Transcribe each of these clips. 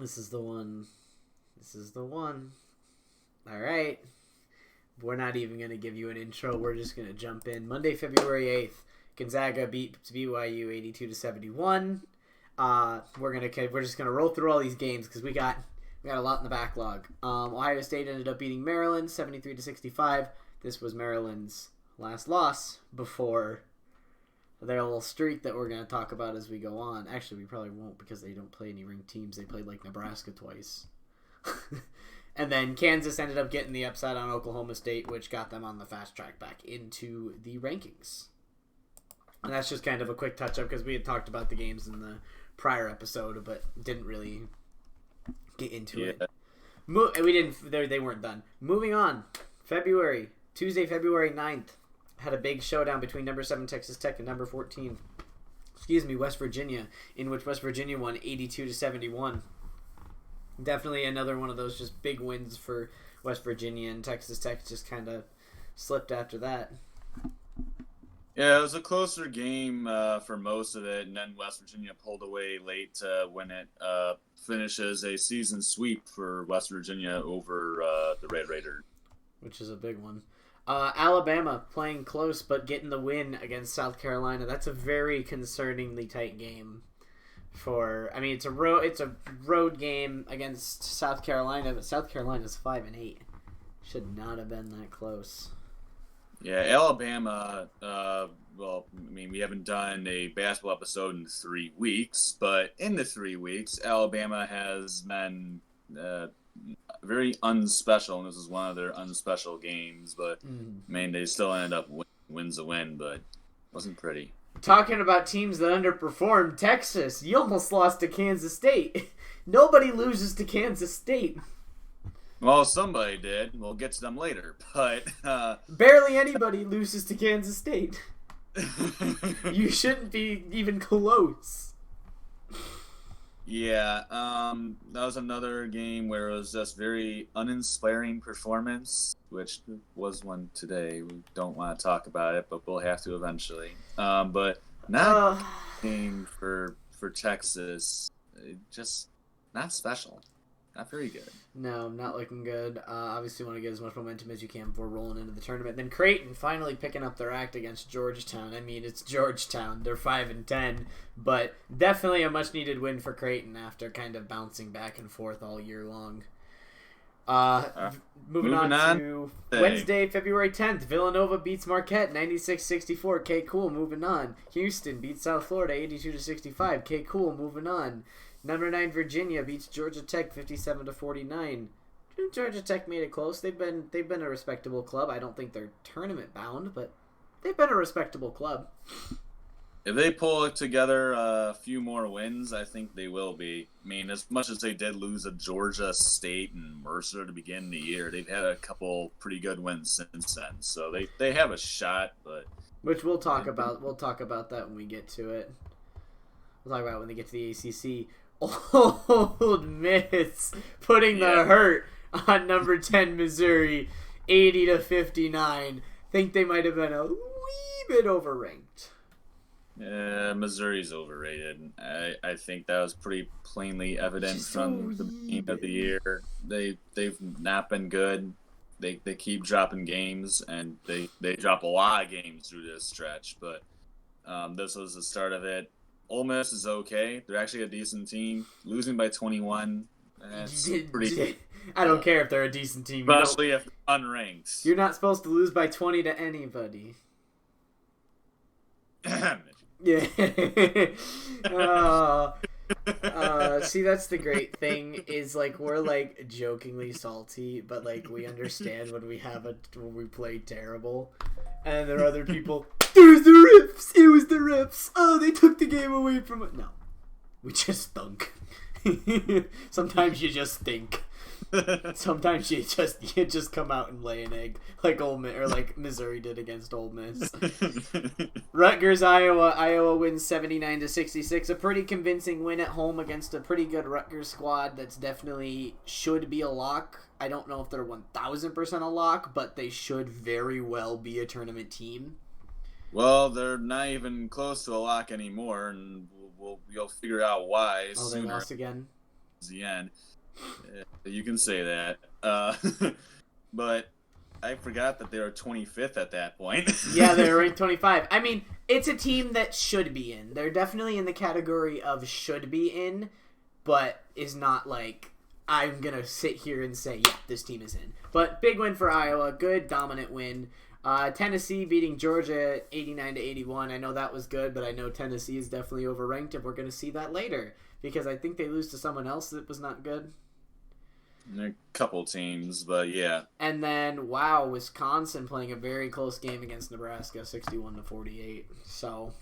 This is the one. This is the one. All right. We're not even going to give you an intro. We're just going to jump in. Monday, February 8th, Gonzaga beat BYU 82-71. We're just going to roll through all these games because we got a lot in the backlog. Ohio State ended up beating Maryland 73-65. This was Maryland's last loss before their little streak that we're going to talk about as we go on. Actually, we probably won't because they don't play any ranked teams. They played like Nebraska twice. And then Kansas ended up getting the upside on Oklahoma State, which got them on the fast track back into the rankings. And that's just kind of a quick touch-up because we had talked about the games in the prior episode, but didn't really get into it. They weren't done. Moving on. Tuesday, February 9th, had a big showdown between number 7 Texas Tech and number 14, West Virginia, in which West Virginia won 82-71. Definitely another one of those just big wins for West Virginia, and Texas Tech just kind of slipped after that. Yeah, it was a closer game for most of it, and then West Virginia pulled away late to win it. Finishes a season sweep for West Virginia over the Red Raiders. Which is a big one. Alabama playing close but getting the win against South Carolina. That's a very concerningly tight game. It's a road game against South Carolina, but South Carolina's 5-8. Should not have been that close. Yeah, Alabama. We haven't done a basketball episode in 3 weeks, but in the 3 weeks, Alabama has been very unspecial, and this is one of their unspecial games. But they still ended up wins a win, but it wasn't pretty. Talking about teams that underperformed, Texas, you almost lost to Kansas State. Nobody loses to Kansas State. Well, somebody did. We'll get to them later, but barely anybody loses to Kansas State. You shouldn't be even close. Yeah, that was another game where it was just very uninspiring performance, which was one today. We don't want to talk about it, but we'll have to eventually. But not game for Texas, just not special. Not very good. No, not looking good. Obviously want to get as much momentum as you can before rolling into the tournament. Then Creighton finally picking up their act against Georgetown. It's Georgetown. They're 5-10, but definitely a much-needed win for Creighton after kind of bouncing back and forth all year long. Moving on to Wednesday, February 10th. Villanova beats Marquette 96-64. Okay, cool. Moving on. Houston beats South Florida 82-65. Okay, cool. Moving on. Number 9 Virginia beats Georgia Tech 57-49. Georgia Tech made it close. They've been a respectable club. I don't think they're tournament bound, but they've been a respectable club. If they pull it together a few more wins, I think they will be. As much as they did lose to Georgia State and Mercer to begin the year, they've had a couple pretty good wins since then. So they have a shot, but which we'll talk about. We'll talk about that when we get to it. We'll talk about it when they get to the ACC. Old Miss putting the hurt on number 10 Missouri 80-59. Think they might have been a wee bit overranked. Missouri's overrated. I think that was pretty plainly evident from the beginning of the year. They've not been good. They keep dropping games, and they drop a lot of games through this stretch. But this was the start of it. Ole Miss is okay. They're actually a decent team. Losing by 21, that's pretty. I don't care if they're a decent team. Especially if unranked. You're not supposed to lose by 20 to anybody. Yeah. See, that's the great thing is we're jokingly salty, but we understand when we play terrible, and there are other people. It was the Rips. It was the Rips. Oh, they took the game away from it. No, we just stunk. Sometimes you just think. Sometimes you just come out and lay an egg like Ole Miss, or like Missouri did against Ole Miss. Rutgers, Iowa wins 79-66. A pretty convincing win at home against a pretty good Rutgers squad that's definitely should be a lock. I don't know if they're 1,000% a lock, but they should very well be a tournament team. Well, they're not even close to a lock anymore, and you'll figure out why. Oh, they lost again? the end. You can say that. But I forgot that they were 25th at that point. Yeah, they were ranked 25. I mean, it's a team that should be in. They're definitely in the category of should be in, but is not like, I'm going to sit here and say, yeah, this team is in. But big win for Iowa. Good, dominant win. Tennessee beating Georgia 89-81. I know that was good, but I know Tennessee is definitely overranked, and we're going to see that later because I think they lose to someone else that was not good. A couple teams, but yeah. And then, wow, Wisconsin playing a very close game against Nebraska, 61-48. So,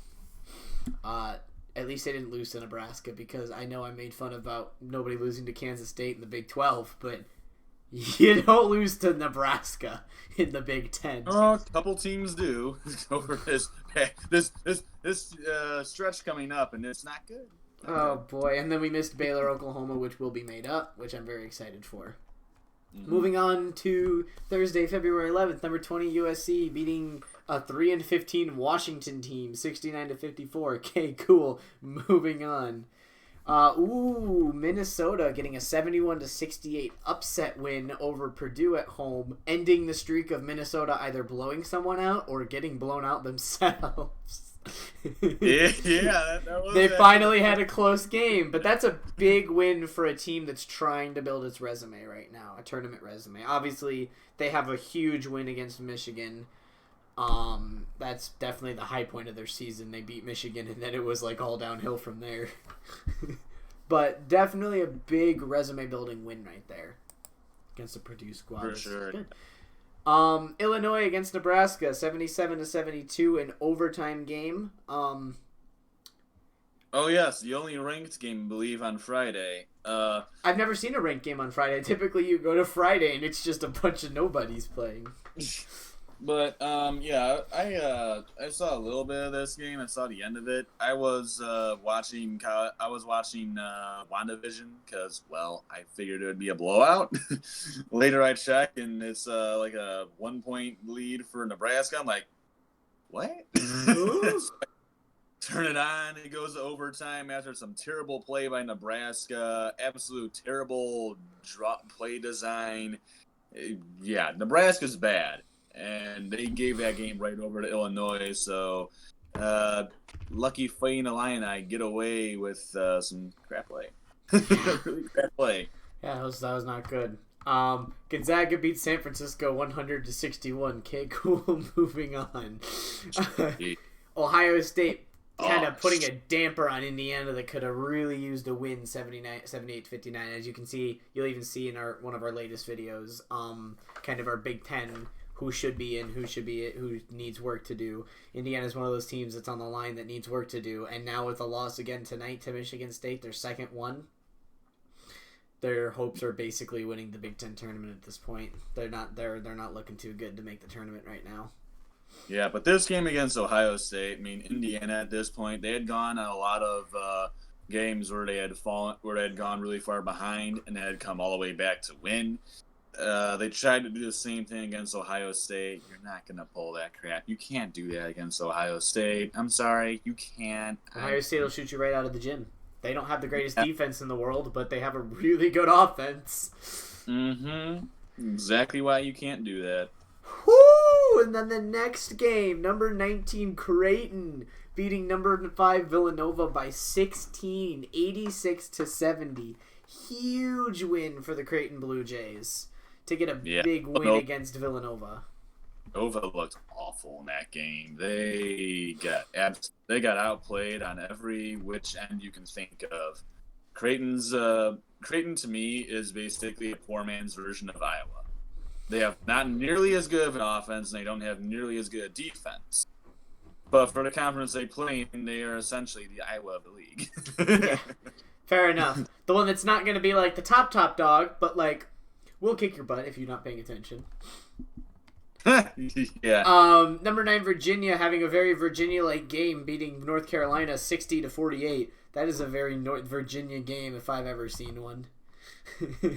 at least they didn't lose to Nebraska because I know I made fun about nobody losing to Kansas State in the Big 12, but you don't lose to Nebraska in the Big 10. Oh, a couple teams do over this stretch coming up, and it's not good. Oh, boy. And then we missed Baylor, Oklahoma, which will be made up, which I'm very excited for. Mm-hmm. Moving on to Thursday, February 11th, number 20 USC beating a 3-15 Washington team, 69-54. Okay, cool. Moving on. Minnesota getting a 71-68 upset win over Purdue at home, ending the streak of Minnesota either blowing someone out or getting blown out themselves. That was they finally had a close game, but that's a big win for a team that's trying to build its resume right now, a tournament resume. Obviously, they have a huge win against Michigan. That's definitely the high point of their season. They beat Michigan, and then it was like all downhill from there. But definitely a big resume-building win right there against the Purdue squad. For sure. Good. Illinois against Nebraska, 77-72, an overtime game. Oh yes, the only ranked game, I believe, on Friday. I've never seen a ranked game on Friday. Typically, you go to Friday and it's just a bunch of nobodies playing. But yeah, I saw a little bit of this game. I saw the end of it. I was watching WandaVision because, well, I figured it would be a blowout. Later, I check and it's like a 1-point lead for Nebraska. I'm like, what? Turn it on. It goes to overtime after some terrible play by Nebraska. Absolute terrible drop play design. Yeah, Nebraska's bad. And they gave that game right over to Illinois. So, lucky Fighting Illini get away with some crap play. Really crap play. Yeah, that was not good. Gonzaga beat San Francisco 100-61. Okay, cool. Moving on. Ohio State kind of putting a damper on Indiana that could have really used a win 78-59. As you can see, you'll even see in one of our latest videos, kind of our Big Ten. Who should be in, who needs work to do. Indiana's one of those teams that's on the line that needs work to do. And now with a loss again tonight to Michigan State, their second one, their hopes are basically winning the Big Ten tournament at this point. They're not looking too good to make the tournament right now. Yeah, but this game against Ohio State, I mean, Indiana at this point, they had gone on a lot of games where they had gone really far behind and they had come all the way back to win. They tried to do the same thing against Ohio State. You're not going to pull that crap. You can't do that against Ohio State. I'm sorry. You can't. Ohio State will shoot you right out of the gym. They don't have the greatest defense in the world, but they have a really good offense. Mm-hmm. Exactly why you can't do that. Woo! And then the next game, number 19 Creighton beating number 5 Villanova by 16, 86-70. Huge win for the Creighton Blue Jays to get a big win against Villanova. Nova looked awful in that game. They got outplayed on every which end you can think of. Creighton to me is basically a poor man's version of Iowa. They have not nearly as good of an offense, and they don't have nearly as good a defense. But for the conference they play in, they are essentially the Iowa of the league. Yeah, fair enough. The one that's not going to be like the top dog, but like, we'll kick your butt if you're not paying attention. Yeah. Number 9 Virginia having a very Virginia-like game, beating North Carolina 60-48. That is a very North Virginia game if I've ever seen one.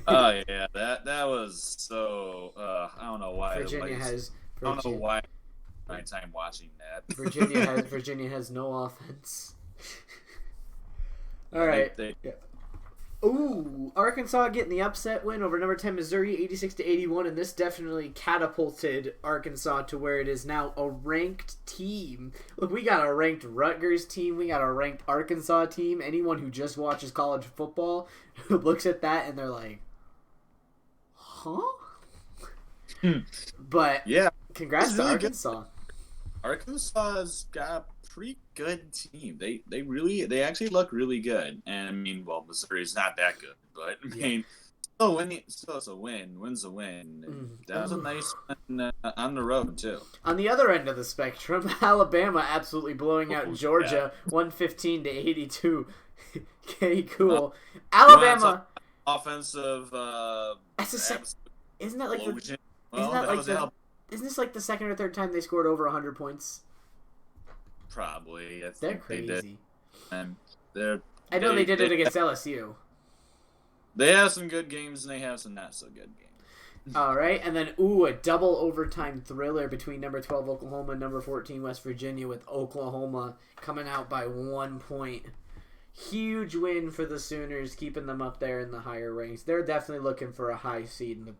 Oh yeah, that was so. I don't know why. I don't know why. My time watching that. Virginia has no offense. All right. Ooh, Arkansas getting the upset win over number 10 Missouri, 86-81, and this definitely catapulted Arkansas to where it is now a ranked team. Look, we got a ranked Rutgers team, we got a ranked Arkansas team. Anyone who just watches college football looks at that and they're like, huh? But yeah, congrats to Arkansas. Good. Arkansas's got a pretty good team. They actually look really good. And I mean, well, Missouri's not that good, but I mean, still it's a win. Win's a win. That was a nice one on the road too. On the other end of the spectrum, Alabama absolutely blowing out Georgia, 115-82. Okay, cool. Alabama offensive. Isn't that like isn't this like the second or third time they scored over 100 points? Probably. They're crazy. And I know they did it against LSU. They have some good games and they have some not so good games. All right, and then a double overtime thriller between number 12 Oklahoma and number 14 West Virginia, with Oklahoma coming out by 1 point. Huge win for the Sooners, keeping them up there in the higher ranks. They're definitely looking for a high seed.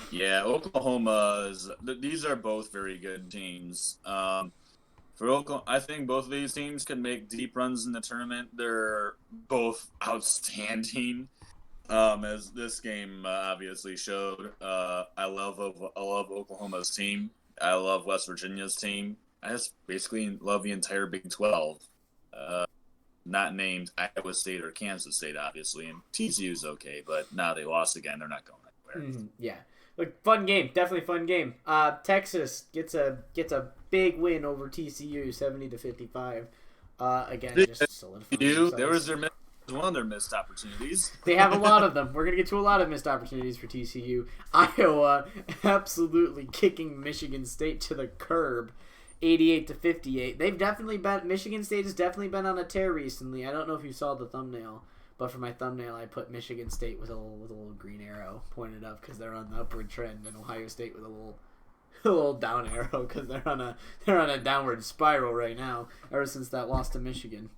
Yeah, these are both very good teams. For Oklahoma, I think both of these teams can make deep runs in the tournament. They're both outstanding, as this game obviously showed. I love Oklahoma's team. I love West Virginia's team. I just basically love the entire Big 12. Not named Iowa State or Kansas State, obviously, and TCU's okay, but now they lost again. They're not going anywhere. Yeah. Look, fun game. Definitely fun game. Texas gets a big win over TCU, 70-55. Again, just solidifying. There was one of their missed opportunities. They have a lot of them. We're going to get to a lot of missed opportunities for TCU. Iowa absolutely kicking Michigan State to the curb, 88-58. They've definitely been. Michigan State has definitely been on a tear recently. I don't know if you saw the thumbnail. But for my thumbnail, I put Michigan State with a little green arrow pointed up because they're on the upward trend, and Ohio State with a little down arrow because they're on a downward spiral right now. Ever since that loss to Michigan.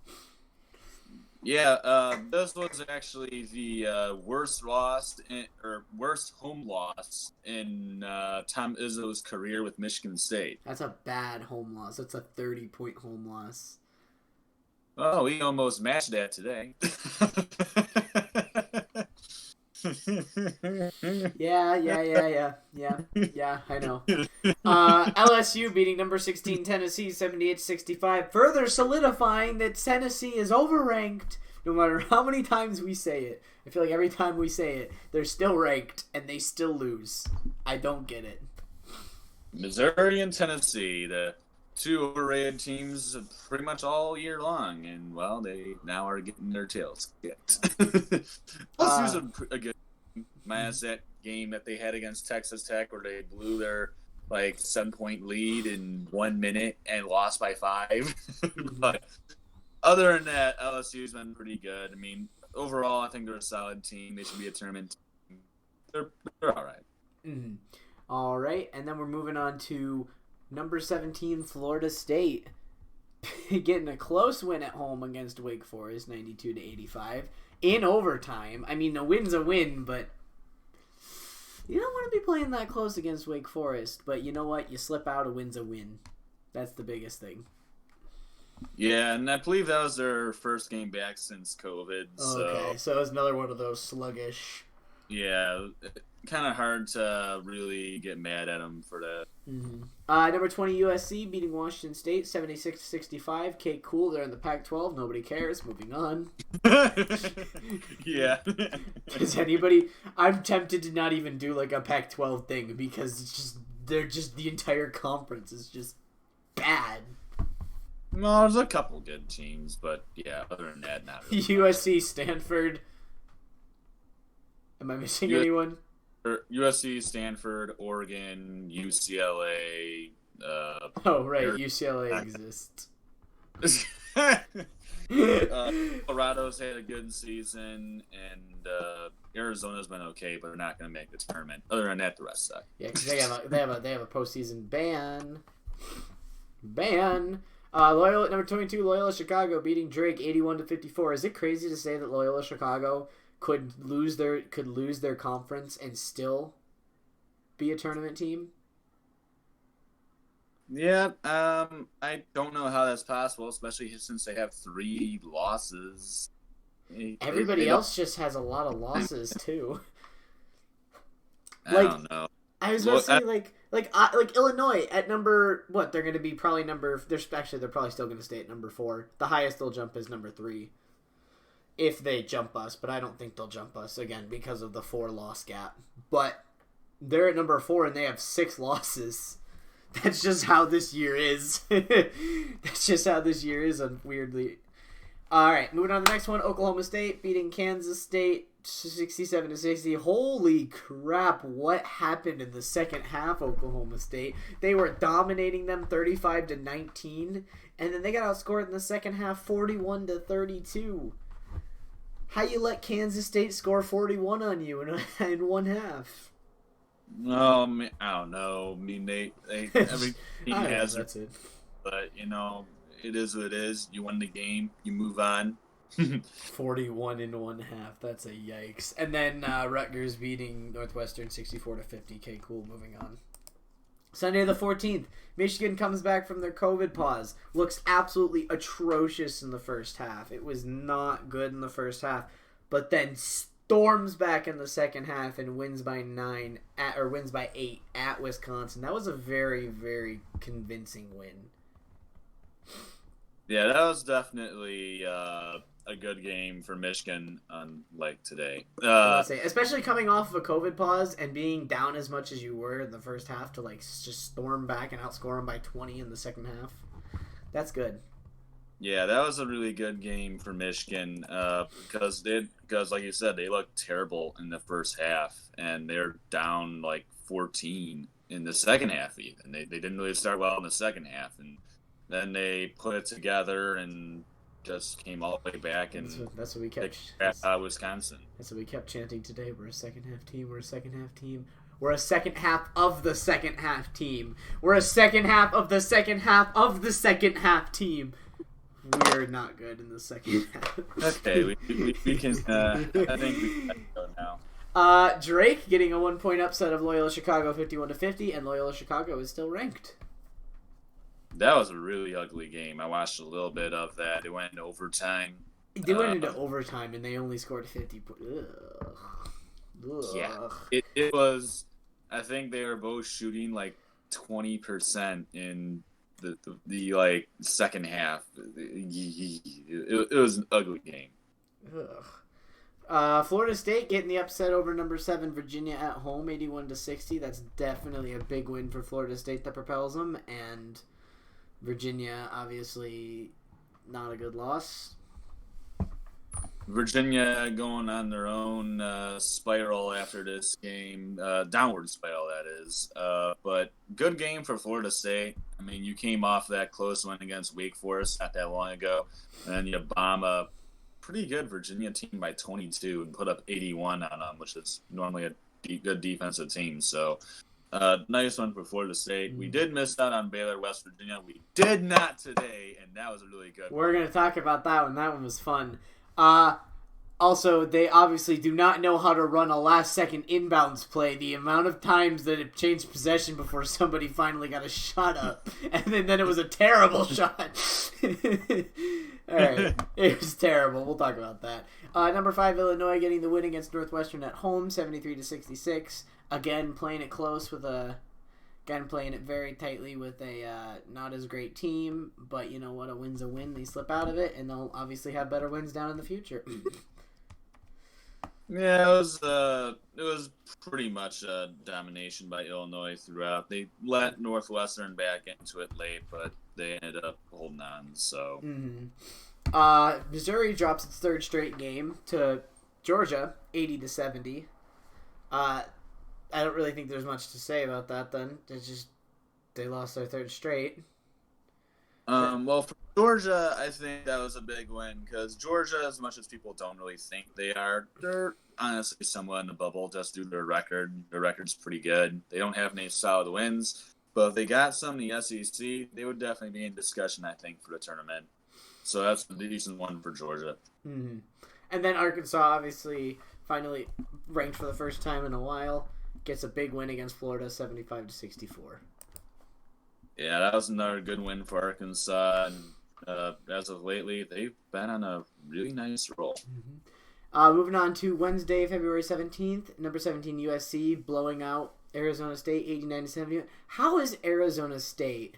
Yeah, this was actually the worst home loss in Tom Izzo's career with Michigan State. That's a bad home loss. That's a 30-point home loss. Oh, we almost matched that today. Yeah, I know. LSU beating number 16 Tennessee 78-65, further solidifying that Tennessee is overranked no matter how many times we say it. I feel like every time we say it, they're still ranked and they still lose. I don't get it. Missouri and Tennessee, the two overrated teams pretty much all year long, and well, they now are getting their tails kicked. LSU's a good minus that game that they had against Texas Tech where they blew their 7-point lead in 1 minute and lost by 5. But other than that, LSU's been pretty good. I mean, overall, I think they're a solid team. They should be a tournament team. They're all right. Mm-hmm. All right, and then we're moving on to number 17, Florida State, getting a close win at home against Wake Forest, 92-85, in overtime. I mean, the win's a win, but you don't want to be playing that close against Wake Forest. But you know what? You slip out, a win's a win. That's the biggest thing. Yeah, and I believe that was their first game back since COVID. Okay, so it was another one of those sluggish. Yeah, kind of hard to really get mad at them for that. Mm-hmm. Number 20 USC beating Washington State 76-65. Okay, cool. They're in the Pac-12. Nobody cares. Moving on. Yeah. Does anybody? I'm tempted to not even do a Pac-12 thing because they're just the entire conference is just bad. No, there's a couple good teams, but yeah, other than that, not really. USC, Stanford. Am I missing anyone? USC, Stanford, Oregon, UCLA. Oh, right. UCLA exists. Colorado's had a good season, and Arizona's been okay, but they're not going to make the tournament. Other than that, the rest suck. Yeah, because they have a postseason ban. Loyola number 22, Loyola Chicago beating Drake 81-54. Is it crazy to say that Loyola Chicago could lose their conference and still be a tournament team? Yeah, I don't know how that's possible, especially since they have 3 losses. Everybody else just has a lot of losses too. I don't know. I was about to say like Illinois at number what? They're going to be probably number. They're probably still going to stay at number 4. The highest they'll jump is number 3. If they jump us, but I don't think they'll jump us again because of the 4 loss gap. But they're at number 4 and they have 6 losses. That's just how this year is. That's just how this year is, weirdly. All right, moving on to the next one. Oklahoma State beating Kansas State 67-60. Holy crap, what happened in the second half, Oklahoma State? They were dominating them 35-19, and then they got outscored in the second half 41-32. How you let Kansas State score 41 on you in one half? I don't know. I mean, they every team has that's it. But it is what it is. You win the game, you move on. 41 in one half. That's a yikes. And then Rutgers beating Northwestern 64-50. Okay, cool. Moving on. Sunday the 14th, Michigan comes back from their COVID pause. Looks absolutely atrocious in the first half. It was not good in the first half, but then storms back in the second half and wins by 8 at Wisconsin. That was a very, very convincing win. Yeah, that was definitely a good game for Michigan, unlike today. Especially coming off of a COVID pause and being down as much as you were in the first half to just storm back and outscore them by 20 in the second half. That's good. Yeah, that was a really good game for Michigan because like you said, they looked terrible in the first half and they're down like 14 in the second half even. They didn't really start well in the second half, and then they put it together and just came all the way back and that's what we kept. Wisconsin. That's what we kept chanting today. We're a second half team. We're a second half team. We're a second half of the second half team. We're a second half of the second half of the second half team. We're not good in the second half. Okay, we can. I think we can go now. Drake getting a 1-point upset of Loyola Chicago 51-50, and Loyola Chicago is still ranked. That was a really ugly game. I watched a little bit of that. It went into overtime. They went into overtime, and they only scored 50 points. Yeah. It was... I think they were both shooting like 20% in the second half. It was an ugly game. Florida State getting the upset over number 7 Virginia at home, 81-60. That's definitely a big win for Florida State that propels them, and Virginia, obviously, not a good loss. Virginia going on their own spiral after this game, downward spiral, that is. But good game for Florida State. I mean, you came off that close one against Wake Forest not that long ago, and then you bomb a pretty good Virginia team by 22 and put up 81 on them, which is normally a good defensive team. So, nice one for Florida State. We did miss out on Baylor, West Virginia. We did not today, and that was a really good one. We're going to talk about that one. That one was fun. Also, they obviously do not know how to run a last-second inbounds play. The amount of times that it changed possession before somebody finally got a shot up, and then it was a terrible shot. All right, it was terrible. We'll talk about that. Number 5, Illinois getting the win against Northwestern at home, 73-66. Again, playing it close playing it very tightly with a not as great team, but you know what? A win's a win. They slip out of it, and they'll obviously have better wins down in the future. Yeah, it was pretty much a domination by Illinois throughout. They let Northwestern back into it late, but they ended up holding on. So, Missouri drops its 3rd straight game to Georgia, 80-70. I don't really think there's much to say about that then. It's just they lost their 3rd straight. Well, for Georgia, I think that was a big win because Georgia, as much as people don't really think they're honestly somewhat in the bubble just due to their record. Their record's pretty good. They don't have any solid wins, But if they got some in the SEC, they would definitely be in discussion, I think, for the tournament. So that's a decent one for Georgia. Mm-hmm. And then Arkansas, obviously, finally ranked for the first time in a while, gets a big win against Florida, 75-64. Yeah, that was another good win for Arkansas. And as of lately, they've been on a really nice roll. Mm-hmm. Moving on to Wednesday, February 17th, number 17 USC blowing out Arizona State 89-71. How is Arizona State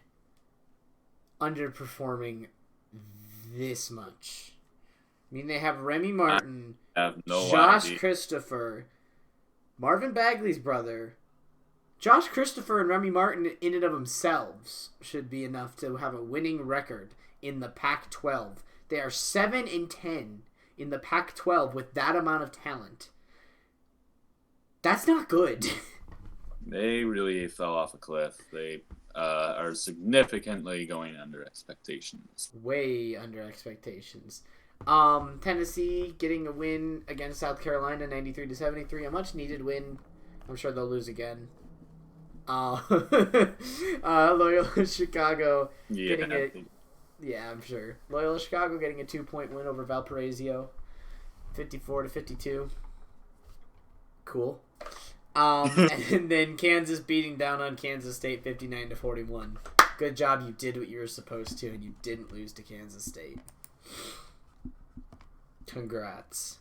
underperforming this much? I mean, they have Remy Martin, Josh Christopher, Marvin Bagley's brother. Josh Christopher and Remy Martin in and of themselves should be enough to have a winning record in the Pac-12. They are 7-10 in the Pac-12 with that amount of talent. That's not good. They really fell off a cliff. They are significantly going under expectations. Way under expectations. Tennessee getting a win against South Carolina, 93-73. A much needed win. I'm sure they'll lose again. Loyola Chicago getting I'm sure. Loyola Chicago getting a 2-point win over Valparaiso, 54-52. Cool. And then Kansas beating down on Kansas State, 59-41. Good job, you did what you were supposed to, and you didn't lose to Kansas State. Congrats.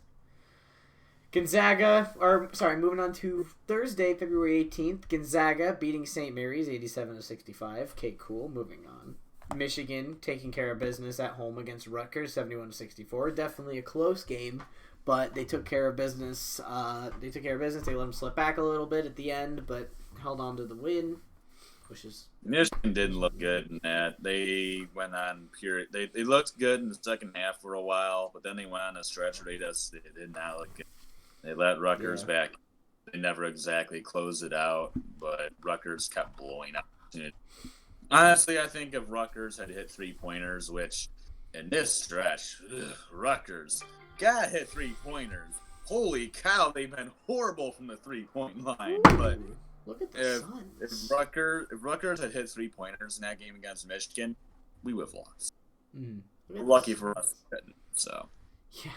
Moving on to Thursday, February 18th. Gonzaga beating St. Mary's 87-65. Okay, cool. Moving on. Michigan taking care of business at home against Rutgers 71-64. Definitely a close game, but they took care of business. They let them slip back a little bit at the end, but held on to the win, which is... Michigan didn't look good in that. They went on pure... They looked good in the second half for a while, but then they went on a stretch where they did not look good. They let Rutgers back. They never exactly closed it out, but Rutgers kept blowing up. Honestly, I think if Rutgers had hit 3-pointers, which in this stretch, Rutgers got hit 3-pointers. Holy cow, they've been horrible from the 3-point line. Ooh, but look at the if Rutgers had hit 3-pointers in that game against Michigan, we would have lost. Lucky for us, so. Yeah.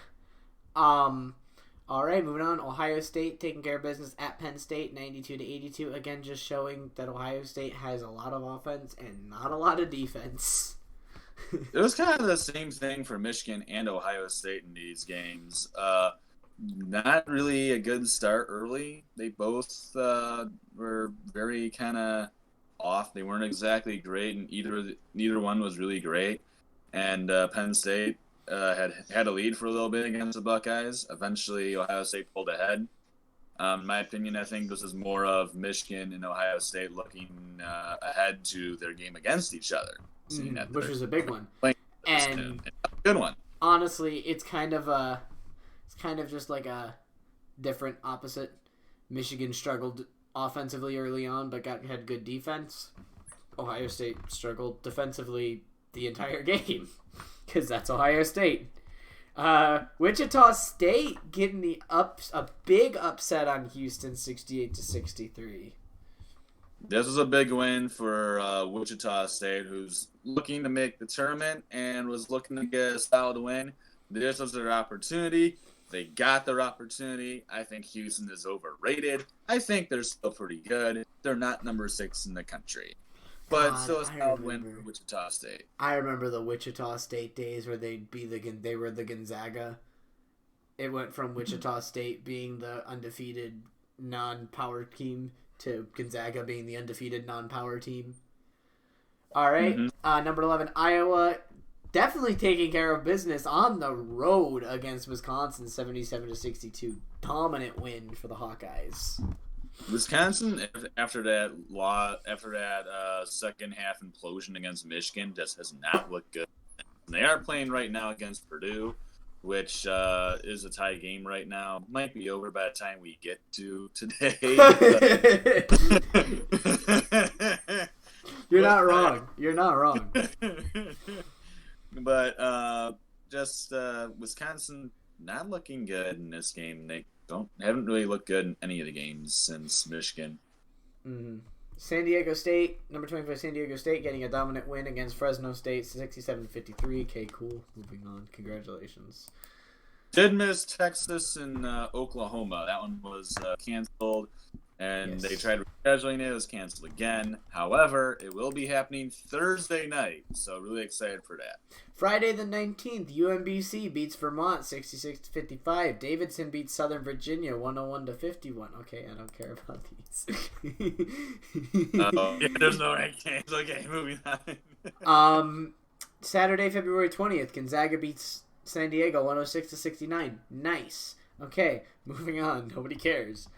All right, moving on. Ohio State taking care of business at Penn State, 92-82. Again, just showing that Ohio State has a lot of offense and not a lot of defense. It was kind of the same thing for Michigan and Ohio State in these games. Not really a good start early. They both were very kind of off. They weren't exactly great, and neither one was really great. And Penn State had a lead for a little bit against the Buckeyes. Eventually, Ohio State pulled ahead. In my opinion, I think this is more of Michigan and Ohio State looking ahead to their game against each other. Which was a big one. And a good one. Honestly, it's kind of just like a different opposite. Michigan struggled offensively early on, but had good defense. Ohio State struggled defensively the entire game. Because that's Ohio State. Wichita State getting a big upset on Houston, 68-63. This was a big win for Wichita State, who's looking to make the tournament and was looking to get a solid win. This was their opportunity. They got their opportunity. I think Houston is overrated. I think they're still pretty good. They're not number 6 in the country. But still a solid win for Wichita State. I remember the Wichita State days where they were the Gonzaga. It went from Wichita State being the undefeated non-power team to Gonzaga being the undefeated non-power team. All right, number 11, Iowa, definitely taking care of business on the road against Wisconsin, 77-62. Dominant win for the Hawkeyes. Wisconsin, after that second half implosion against Michigan, just has not looked good. They are playing right now against Purdue, which is a tie game right now. Might be over by the time we get to today. You're not wrong. You're not wrong. But Wisconsin not looking good in this game. They haven't really looked good in any of the games since Michigan. San Diego State, number 25 San Diego State, getting a dominant win against Fresno State, 67-53. Okay, cool. Moving on. Congratulations. Did miss Texas and Oklahoma. That one was canceled, and they tried rescheduling it. It was canceled again. However, it will be happening Thursday night, so really excited for that. Friday the 19th, UMBC beats Vermont 66-55. Davidson beats Southern Virginia 101-51. Okay, I don't care about these. There's no ranked games. Okay, moving on. Saturday, February 20th, Gonzaga beats San Diego 106-69. Nice. Okay, moving on. Nobody cares.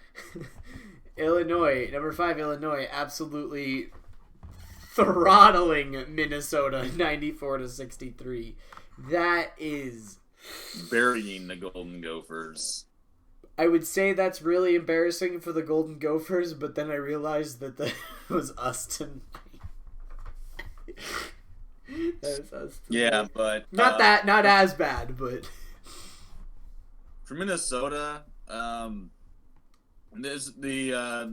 Illinois, number 5 Illinois, absolutely throttling Minnesota 94-63. That is burying the Golden Gophers. I would say that's really embarrassing for the Golden Gophers, but then I realized that that was us tonight. That was us tonight. Yeah, but not as bad, but for Minnesota, they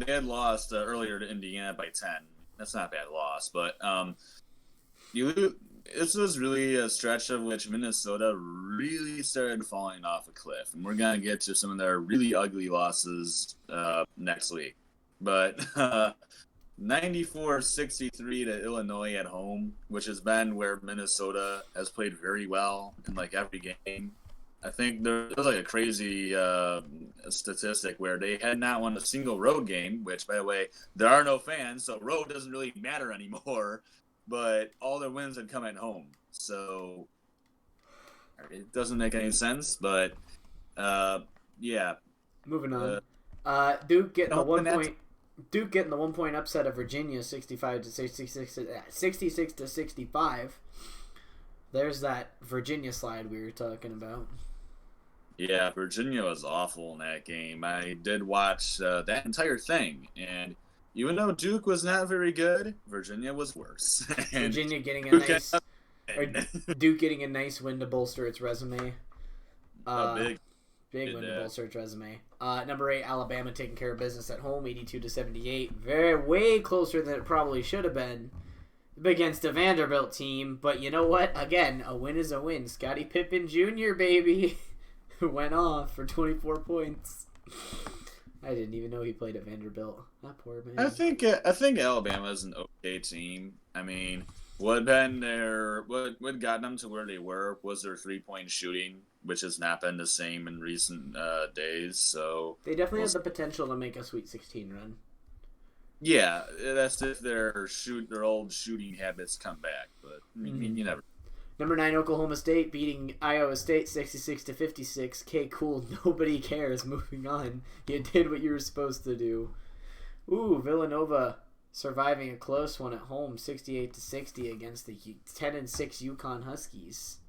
had lost earlier to Indiana by 10. That's not a bad loss, but this was really a stretch of which Minnesota really started falling off a cliff, and we're gonna get to some of their really ugly losses next week. But 94-63 to Illinois at home, which has been where Minnesota has played very well in like every game. I think there was like a crazy statistic where they had not won a single road game, which, by the way, there are no fans, so road doesn't really matter anymore, but all their wins had come at home. So it doesn't make any sense, but yeah. Moving on. Duke getting the 1 point upset of Virginia 66-65. There's that Virginia slide we were talking about. Yeah, Virginia was awful in that game. I did watch that entire thing, and even though Duke was not very good, Virginia was worse. Virginia getting a nice, Duke getting a nice win to bolster its resume. Big win to bolster its resume. Number 8 Alabama taking care of business at home, 82-78. Way closer than it probably should have been against a Vanderbilt team, but you know what? Again, a win is a win. Scottie Pippen Jr., baby, went off for 24 points. I didn't even know he played at Vanderbilt. That poor man. I think Alabama's an okay team. I mean, what gotten them to where they were was their 3-point shooting, which has not been the same in recent days. So they definitely have the potential to make a Sweet 16 run. Yeah, that's if their old shooting habits come back, but I mean, you never. Number 9 Oklahoma State beating Iowa State 66-56. Okay, cool. Nobody cares. Moving on. You did what you were supposed to do. Ooh, Villanova surviving a close one at home, 68-60 against the 10-6 UConn Huskies.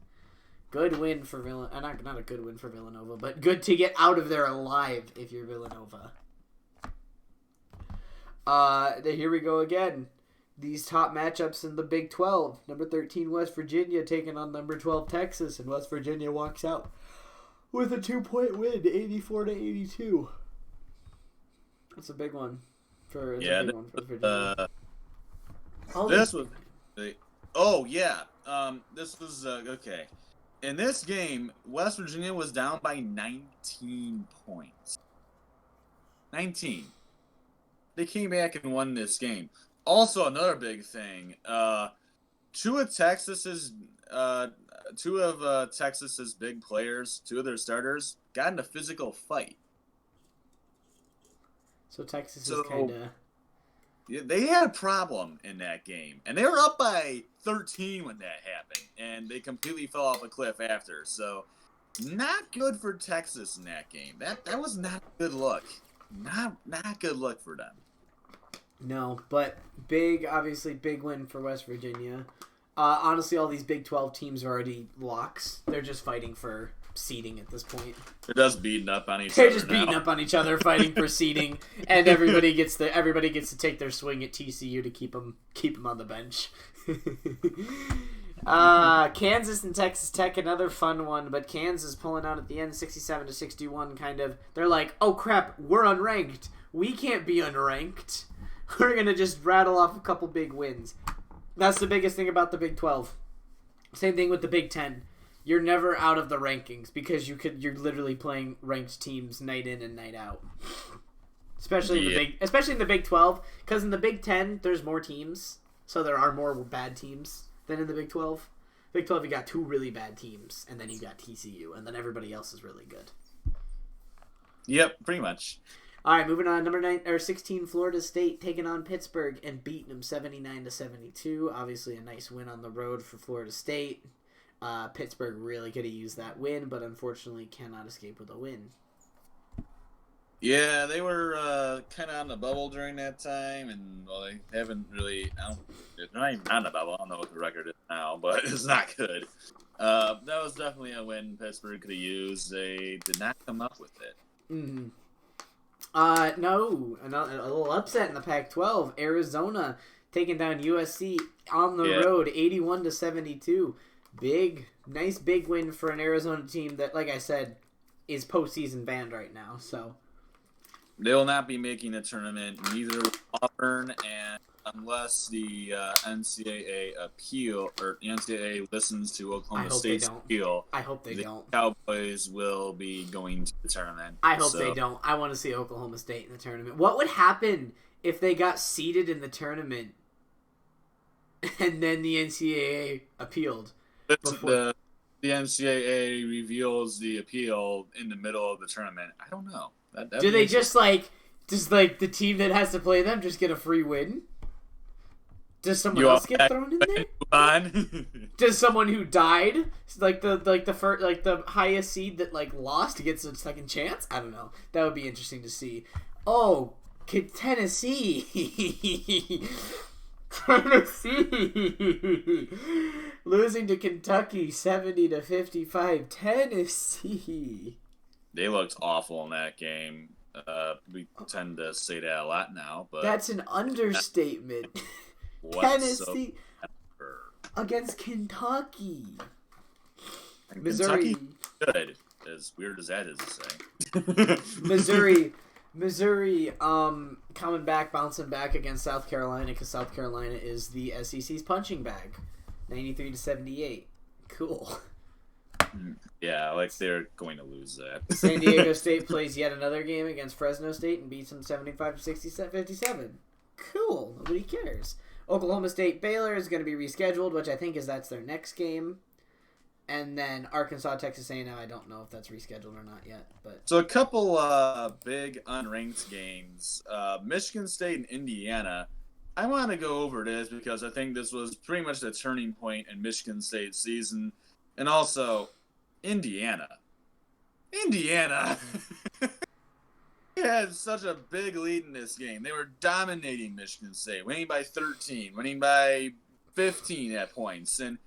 Good win for Villanova. Not a good win for Villanova, but good to get out of there alive if you're Villanova. Here we go again. These top matchups in the Big 12. Number 13 West Virginia taking on number 12 Texas, and West Virginia walks out with a 2-point win, 84-82. That's a big one for Virginia. This was okay. In this game, West Virginia was down by 19 points. 19. They came back and won this game. Also, another big thing. Two of Texas's big players, two of their starters, got in a physical fight. So Texas is kind of. Yeah, they had a problem in that game, and they were up by 13 when that happened, and they completely fell off a cliff after. So, not good for Texas in that game. That was not a good look. Not good look for them. No, but obviously big win for West Virginia. Honestly, all these Big 12 teams are already locks. They're just fighting for seeding at this point. They're just beating up on each other. They're just beating up on each other, fighting for seeding, and everybody gets to take their swing at TCU to keep them on the bench. Kansas and Texas Tech, another fun one, but Kansas pulling out at the end, 67-61. Kind of, they're like, oh crap, we're unranked. We can't be unranked. we're going to just rattle off a couple big wins. That's the biggest thing about the Big 12. Same thing with the Big 10. You're never out of the rankings because you're literally playing ranked teams night in and night out. Especially in the Big 12, because in the Big 10 there's more teams, so there are more bad teams than in the Big 12. Big 12 you got 2 really bad teams, and then you got TCU, and then everybody else is really good. Yep, pretty much. All right, moving on. Number 16, Florida State taking on Pittsburgh and beating them 79-72. Obviously, a nice win on the road for Florida State. Pittsburgh really could have used that win, but unfortunately cannot escape with a win. Yeah, they were kind of on the bubble during that time, and they haven't really. They're not even on the bubble. I don't know what the record is now, but it's not good. That was definitely a win Pittsburgh could have used. They did not come up with it. Mm-hmm. No, a little upset in the Pac-12. Arizona taking down USC on the road, 81-72. Nice big win for an Arizona team that, like I said, is postseason banned right now. So they will not be making a tournament. Neither will Auburn, and unless the NCAA appeal or the NCAA listens to Oklahoma State's appeal, I hope they don't. Cowboys will be going to the tournament. I hope they don't. I want to see Oklahoma State in the tournament. What would happen if they got seeded in the tournament and then the NCAA appealed? The NCAA reveals the appeal in the middle of the tournament. I don't know. Do they just the team that has to play them just get a free win? Does someone else get thrown in there? Does someone who died, the highest seed that lost, gets a second chance? I don't know. That would be interesting to see. Oh, Tennessee. Tennessee losing to Kentucky 70-55. Tennessee. They looked awful in that game. We tend to say that a lot now, but that's an understatement. Tennessee against Kentucky. And Missouri. Good. As weird as that is to say. Missouri coming back, bouncing back against South Carolina because South Carolina is the SEC's punching bag. 93-78. Cool. Yeah, they're going to lose that. San Diego State plays yet another game against Fresno State and beats them 75-57. Cool. Nobody cares. Oklahoma State Baylor is going to be rescheduled, which I think that's their next game. And then Arkansas, Texas A&M, I don't know if that's rescheduled or not yet. But so a couple big unranked games. Michigan State and Indiana. I want to go over this because I think this was pretty much the turning point in Michigan State's season. And also, Indiana. They had such a big lead in this game. They were dominating Michigan State, winning by 13, winning by 15 at points. And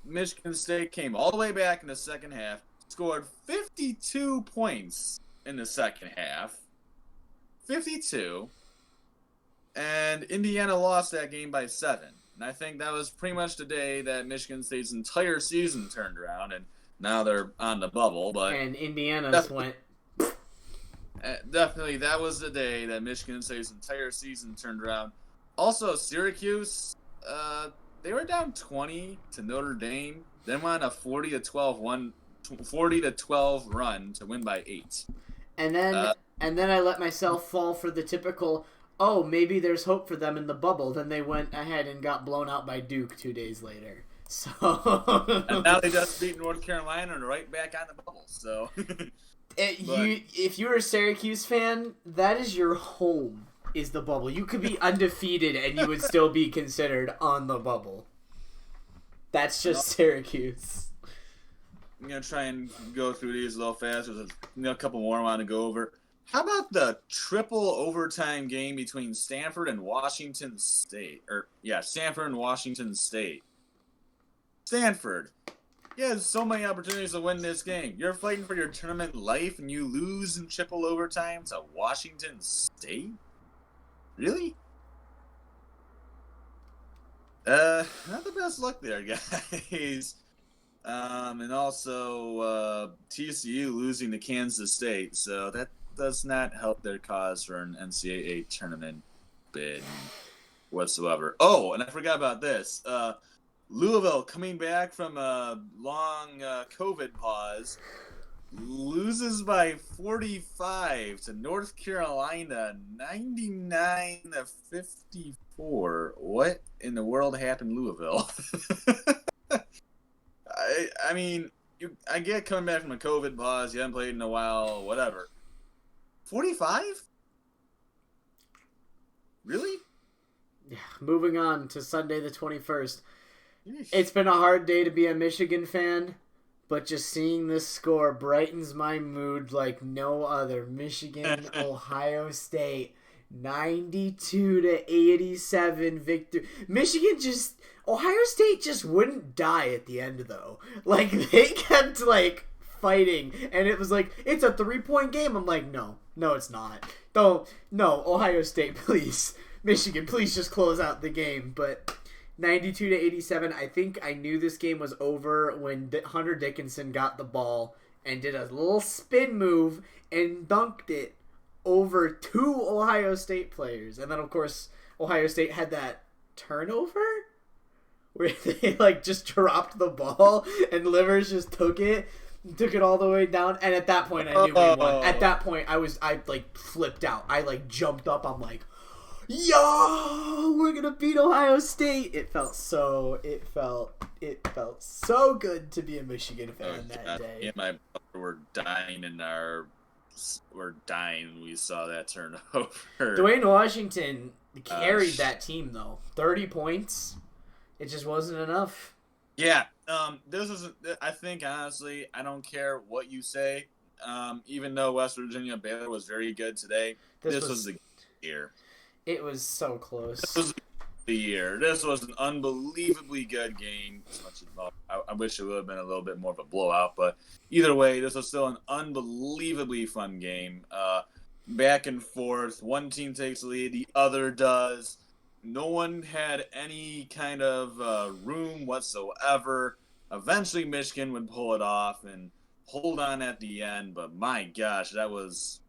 Michigan State came all the way back in the second half, scored 52 points in the second half. 52. And Indiana lost that game by 7. And I think that was pretty much the day that Michigan State's entire season turned around, and now they're on the bubble. And Indiana went. Definitely, that was the day that Michigan State's entire season turned around. Also, Syracuse, they were down 20 to Notre Dame, then went on a 40-12 run to win by 8. And then I let myself fall for the typical, oh, maybe there's hope for them in the bubble. Then they went ahead and got blown out by Duke 2 days later. So and now they just beat North Carolina and are right back on the bubble. So if you're a Syracuse fan, that is your home, is the bubble. You could be undefeated and you would still be considered on the bubble. That's just Syracuse. I'm going to try and go through these a little fast. There's a couple more I want to go over. How about the triple overtime game between Stanford and Washington State? Stanford and Washington State. Stanford. You had so many opportunities to win this game. You're fighting for your tournament life and you lose in triple overtime to Washington State? Really? Not the best luck there, guys. And also TCU losing to Kansas State, so that does not help their cause for an NCAA tournament stupid whatsoever. Oh, and I forgot about this. Louisville coming back from a long COVID pause loses by 45 to North Carolina, 99-54. What in the world happened, Louisville? I mean, I get coming back from a COVID pause. You haven't played in a while, whatever. 45? Really? Yeah. Moving on to Sunday the 21st. It's been a hard day to be a Michigan fan, but just seeing this score brightens my mood like no other. Michigan, Ohio State, 92-87 victory. Ohio State just wouldn't die at the end, though. Like, they kept, like, fighting, and it was like, it's a 3-point game. I'm like, no, it's not. No, Ohio State, please. Michigan, please just close out the game. But 92-87, I think I knew this game was over when Hunter Dickinson got the ball and did a little spin move and dunked it over 2 Ohio State players. And then, of course, Ohio State had that turnover where they, like, just dropped the ball and Livers just took it all the way down. And at that point, I knew we won. At that point, I like, flipped out. I, like, jumped up. I'm like, yo, we're gonna beat Ohio State. It felt so good to be a Michigan fan that day. Me and my brother were dying when we saw that turnover. Dwayne Washington carried that team though. 30 points. It just wasn't enough. Yeah. I think honestly, I don't care what you say. Even though West Virginia Baylor was very good today, this was the year. It was so close. This was the year. This was an unbelievably good game. As much as I wish it would have been a little bit more of a blowout, but either way, this was still an unbelievably fun game. Back and forth. One team takes the lead, the other does. No one had any kind of room whatsoever. Eventually, Michigan would pull it off and hold on at the end, but my gosh, that was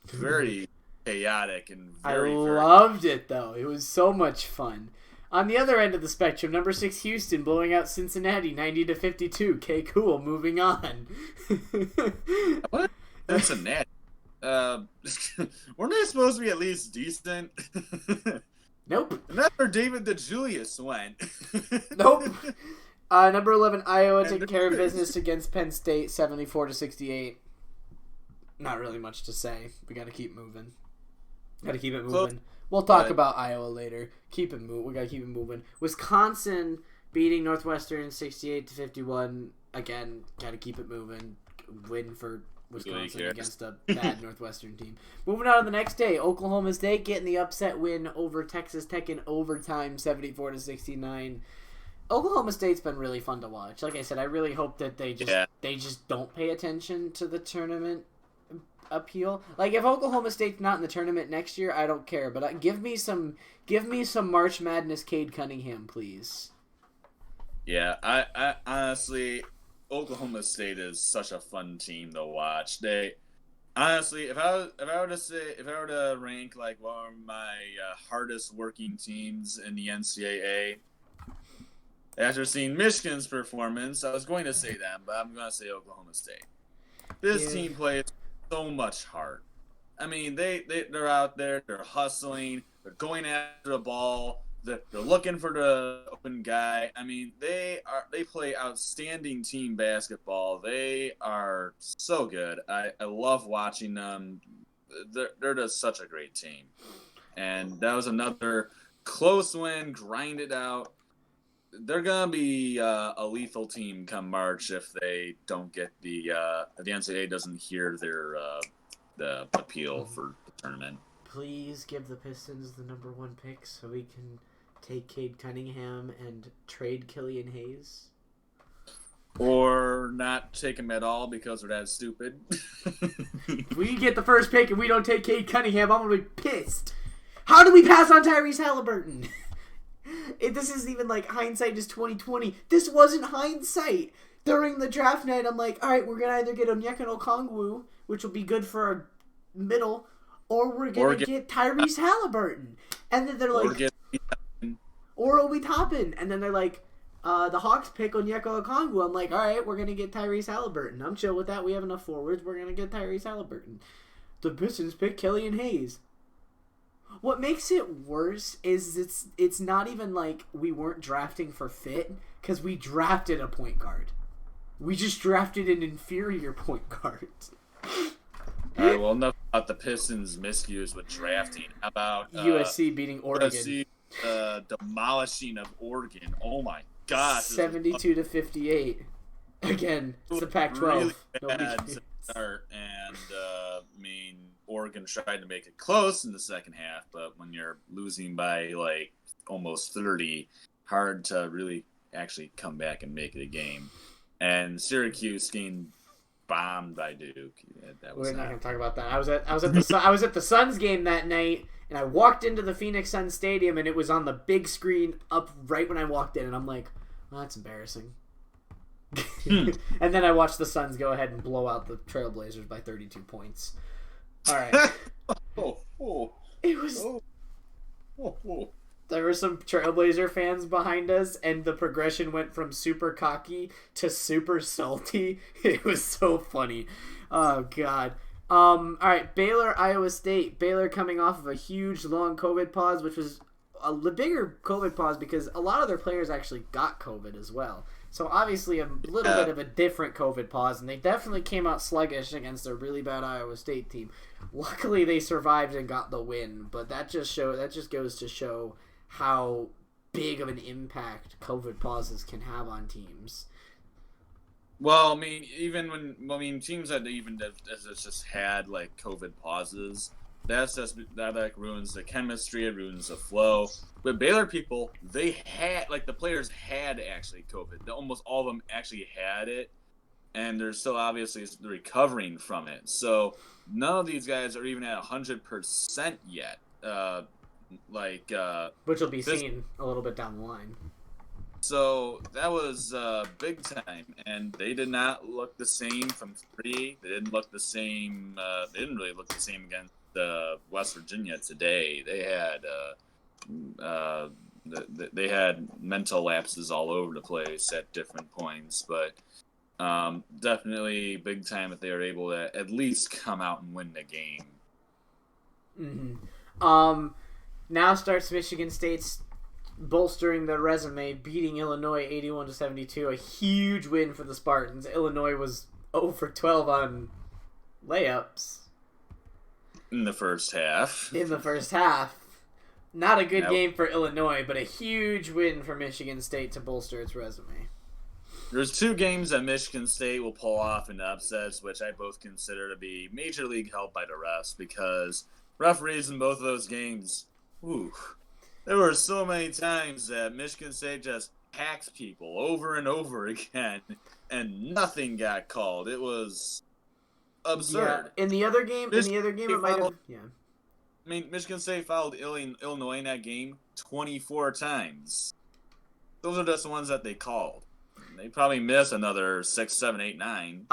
very chaotic and very, loved it, though. It was so much fun. On the other end of the spectrum, number 6 Houston blowing out Cincinnati 90-52. Okay, cool. Moving on. What? Cincinnati? Weren't they supposed to be at least decent? Nope. And that's where David DeJulius went. Nope. Number 11 Iowa taking care of business against Penn State 74-68. Not really much to say. We got to keep moving. Got to keep it moving. We'll talk about Iowa later. Keep it moving. We got to keep it moving. Wisconsin beating Northwestern 68-51. Again, got to keep it moving. Win for Wisconsin against a bad Northwestern team. Moving on to the next day, Oklahoma State getting the upset win over Texas Tech in overtime 74-69. Oklahoma State's been really fun to watch. Like I said, I really hope that they just don't pay attention to the tournament appeal. Like, if Oklahoma State's not in the tournament next year, I don't care. But give me some March Madness Cade Cunningham, please. Yeah, I honestly, Oklahoma State is such a fun team to watch. They honestly, if I were to rank like one of my hardest working teams in the NCAA, after seeing Michigan's performance, I was going to say them, but I'm going to say Oklahoma State. This team plays so much heart. I mean, they're out there, they're hustling, they're going after the ball, they're looking for the open guy. I mean, they play outstanding team basketball. They are so good. I love watching them. They're just such a great team. And that was another close win, grind it out. They're gonna be a lethal team come March if they don't get the NCAA doesn't hear their the appeal for the tournament. Please give the Pistons the number 1 pick so we can take Cade Cunningham and trade Killian Hayes. Or not take him at all because they're that stupid. If we get the first pick and we don't take Cade Cunningham, I'm gonna be pissed. How do we pass on Tyrese Halliburton? This isn't even like hindsight is 2020. This wasn't hindsight. During the draft night, I'm like, all right, we're gonna either get Onyeka Okongwu, which will be good for our middle, or we're going to get Tyrese Halliburton. And then they're like, or Obi Toppin. And then they're like, the Hawks pick Onyeka Okongwu. I'm like, all right, we're going to get Tyrese Halliburton. I'm chill with that. We have enough forwards. We're going to get Tyrese Halliburton. The Pistons pick Killian Hayes. What makes it worse is it's not even like we weren't drafting for fit, because we drafted a point guard. We just drafted an inferior point guard. All right, well, enough about the Pistons' miscues with drafting. How about USC beating Oregon? USC demolishing of Oregon. Oh my gosh! 72-58. Again, it's the Pac-12. Really bad start, and Oregon tried to make it close in the second half, but when you're losing by like almost 30, hard to really actually come back and make it a game. And Syracuse getting bombed by Duke. We're not going to talk about that. I was at the Suns game that night, and I walked into the Phoenix Suns Stadium, and it was on the big screen up right when I walked in, and I'm like, well, that's embarrassing. And then I watched the Suns go ahead and blow out the Trailblazers by 32 points. All right. It was. There were some Trailblazer fans behind us, and the progression went from super cocky to super salty. It was so funny. Oh God. All right. Baylor, Iowa State. Baylor coming off of a huge long COVID pause, which was the bigger COVID pause because a lot of their players actually got COVID as well. So obviously a little bit of a different COVID pause, and they definitely came out sluggish against a really bad Iowa State team. Luckily, they survived and got the win, but that just goes to show how big of an impact COVID pauses can have on teams. Well, even when teams that just had like COVID pauses, that like ruins the chemistry, it ruins the flow. But Baylor people, they had the players had actually COVID. Almost all of them actually had it, and they're still obviously recovering from it. So none of these guys are even at 100% yet. Which will be seen a little bit down the line. So that was big time, and they did not look the same from three. They didn't look the same. They didn't really look the same against West Virginia today. They had mental lapses all over the place at different points, but definitely big time if they were able to at least come out and win the game. Mm-hmm. Now starts Michigan State's bolstering their resume, beating Illinois 81-72, a huge win for the Spartans. Illinois was 0 for 12 on layups. In the first half. Not a good game for Illinois, but a huge win for Michigan State to bolster its resume. There's two games that Michigan State will pull off in upsets, which I both consider to be major league help by the refs, because referees in both of those games, there were so many times that Michigan State just hacks people over and over again, and nothing got called. It was absurd. Yeah. In the other game, it might have. Yeah. Michigan State fouled Illinois in that game 24 times. Those are just the ones that they called. They probably miss another 6, 7, 8, 9.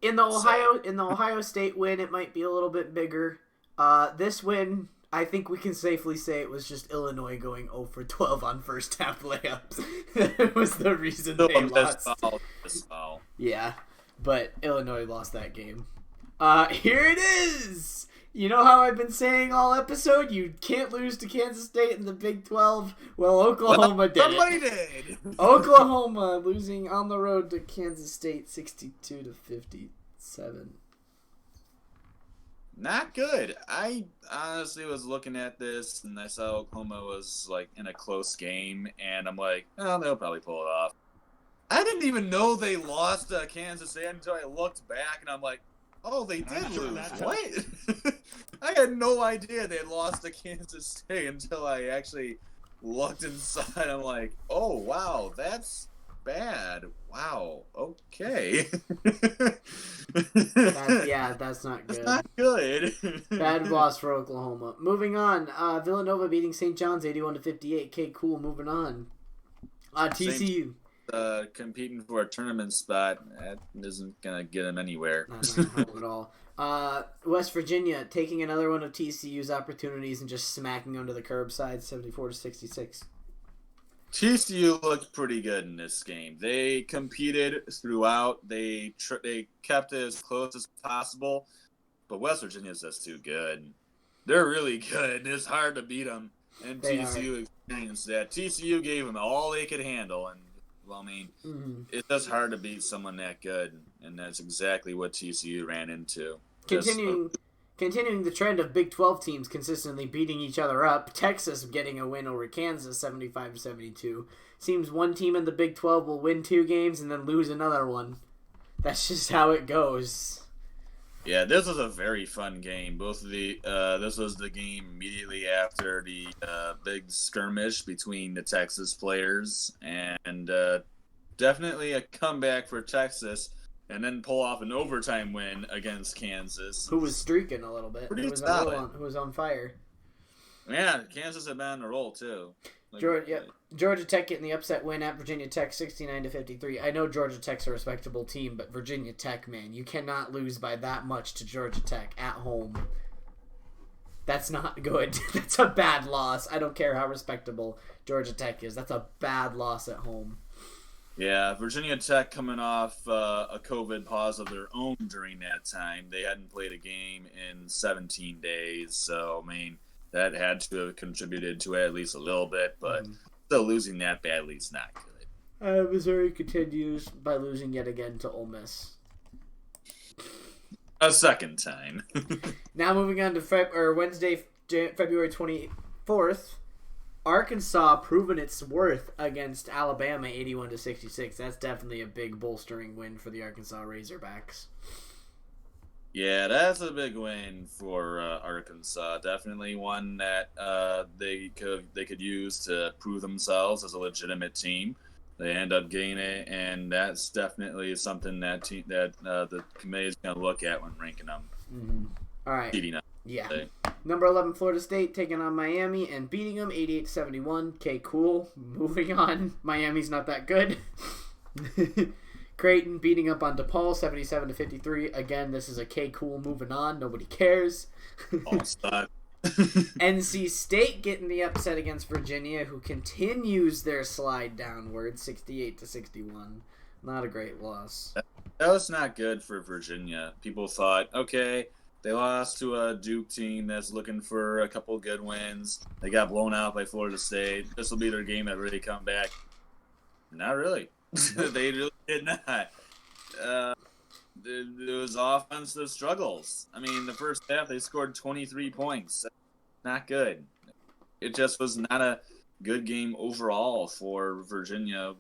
In the Ohio State win, it might be a little bit bigger. This win, I think we can safely say it was just Illinois going 0 for 12 on first half layups. That was the reason they lost. Foul. Yeah, but Illinois lost that game. Here it is! You know how I've been saying all episode, you can't lose to Kansas State in the Big 12? Well, Oklahoma did. Somebody did. Oklahoma losing on the road to Kansas State 62-57. Not good. I honestly was looking at this, and I saw Oklahoma was in a close game, and I'm like, oh, they'll probably pull it off. I didn't even know they lost to Kansas State until I looked back, and I'm like, oh, they did lose. What? I had no idea they had lost to Kansas State until I actually looked inside. I'm like, oh, wow, that's bad. Wow, okay. That's not good. That's not good. Bad loss for Oklahoma. Moving on, Villanova beating St. John's 81-58. Okay, cool, moving on. TCU. competing for a tournament spot, that isn't going to get him anywhere. Not going to help at all. West Virginia taking another one of TCU's opportunities and just smacking them to the curbside, 74-66. TCU looked pretty good in this game. They competed throughout. They kept it as close as possible, but West Virginia's just too good. They're really good. It's hard to beat them, and TCU experienced that. TCU gave them all they could handle, and well, I mean, it's just hard to beat someone that good, and that's exactly what TCU ran into. Continuing the trend of Big 12 teams consistently beating each other up, Texas getting a win over Kansas 75-72. Seems one team in the Big 12 will win 2 games and then lose another one. That's just how it goes. Yeah, this was a very fun game. This was the game immediately after the big skirmish between the Texas players, and definitely a comeback for Texas. And then pull off an overtime win against Kansas. Who was streaking a little bit. Pretty solid. Who was on fire. Yeah, Kansas had been on a roll, too. Georgia Tech getting the upset win at Virginia Tech, 69-53. I know Georgia Tech's a respectable team, but Virginia Tech, man, you cannot lose by that much to Georgia Tech at home. That's not good. That's a bad loss. I don't care how respectable Georgia Tech is. That's a bad loss at home. Yeah, Virginia Tech coming off a COVID pause of their own during that time. They hadn't played a game in 17 days, so, I mean, that had to have contributed to it at least a little bit, but still losing that badly is not good. Missouri continues by losing yet again to Ole Miss. A second time. Now moving on to Wednesday, February 24th. Arkansas proving its worth against Alabama 81-66. That's definitely a big bolstering win for the Arkansas Razorbacks. Yeah, that's a big win for Arkansas. Definitely one that they could use to prove themselves as a legitimate team. They end up getting it, and that's definitely something that the committee is going to look at when ranking them. Mm-hmm. All right. Seeding up. Yeah. Number 11, Florida State taking on Miami and beating them 88-71. Okay, cool. Moving on. Miami's not that good. Creighton beating up on DePaul 77-53. Again, this is a cool moving on. Nobody cares. NC State getting the upset against Virginia, who continues their slide downward 68-61. Not a great loss. That was not good for Virginia. People thought, okay, they lost to a Duke team that's looking for a couple good wins. They got blown out by Florida State. This will be their game that really come back. Not really. They really did not. It was offensive struggles. I mean, the first half they scored 23 points. Not good. It just was not a good game overall for Virginia,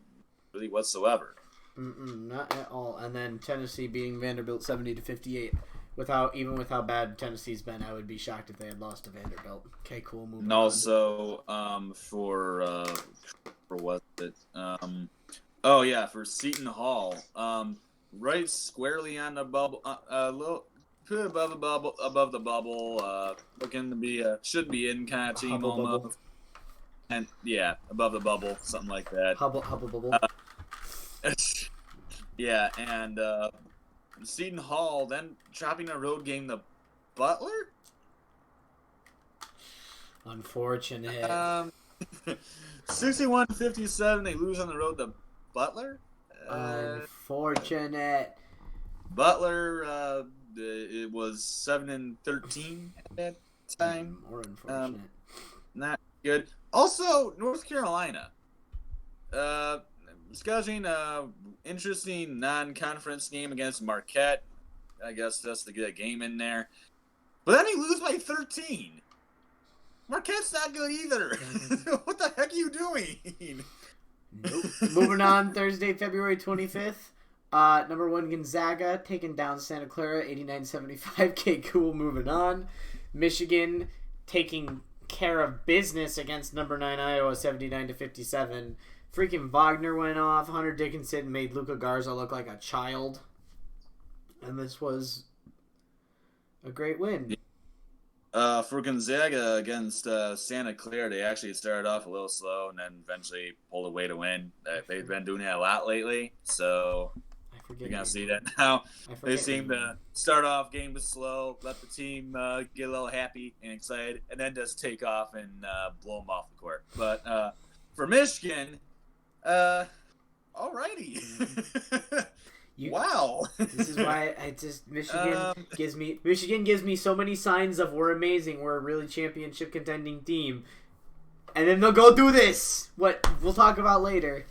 really whatsoever. Not at all. And then Tennessee beating Vanderbilt 70-58. Even with how bad Tennessee's been, I would be shocked if they had lost to Vanderbilt. Okay, cool. Moving and also, for what's it? For Seton Hall, right squarely on the bubble, a little bit above the bubble, looking to be should be in kind of team almost. And yeah, above the bubble, something like that. Hubble bubble. Yeah, and Seton Hall then dropping a road game to Butler. Unfortunate. 61-57. They lose on the road to Butler. Unfortunate. Butler. It was 7-13 at that time. More unfortunate. Not good. Also, North Carolina. Scheduling a interesting non-conference game against Marquette. I guess just to get a game in there. But then he lose by 13. Marquette's not good either. What the heck are you doing? Nope. Moving on, Thursday, February 25th. Number 1, Gonzaga taking down Santa Clara 89-75. Okay, cool. Moving on. Michigan taking care of business against number 9 Iowa 79-57. Freaking Wagner went off. Hunter Dickinson made Luka Garza look like a child. And this was a great win. For Gonzaga against Santa Clara, they actually started off a little slow and then eventually pulled away to win. They've been doing that a lot lately, so you're going to see that now. They seem to start off game slow, let the team get a little happy and excited, and then just take off and blow them off the court. But for Michigan, alrighty. Wow. This is why Michigan gives me so many signs of we're amazing, we're a really championship contending team. And then they'll go do this. What we'll talk about later.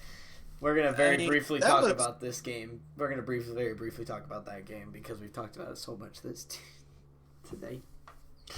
We're gonna very briefly talk about this game. We're gonna very briefly talk about that game because we've talked about it so much today.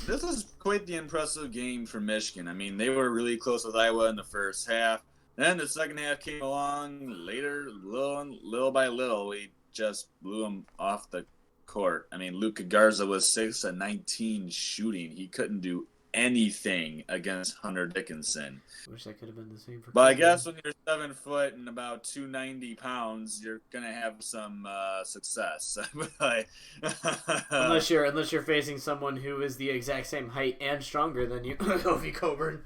This was quite the impressive game for Michigan. I mean, they were really close with Iowa in the first half. Then the second half came along later, little by little. We just blew them off the court. I mean, Luka Garza was 6 of 19 shooting. He couldn't do anything against Hunter Dickinson. Wish that could have been the same for. But I guess when you're 7 foot and about 290 pounds, you're gonna have some success. unless you're facing someone who is the exact same height and stronger than you, Kofi Coburn.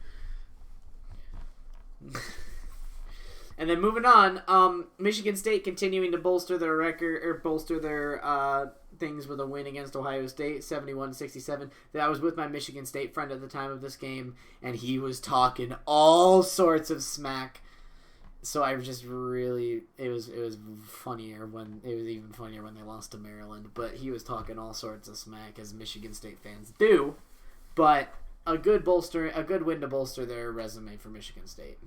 And then moving on, Michigan State continuing to bolster their record or bolster their things with a win against Ohio State, 71-67. I was with my Michigan State friend at the time of this game, and he was talking all sorts of smack. So I just really it was funnier when it was even funnier when they lost to Maryland. But he was talking all sorts of smack as Michigan State fans do. But a good win to bolster their resume for Michigan State.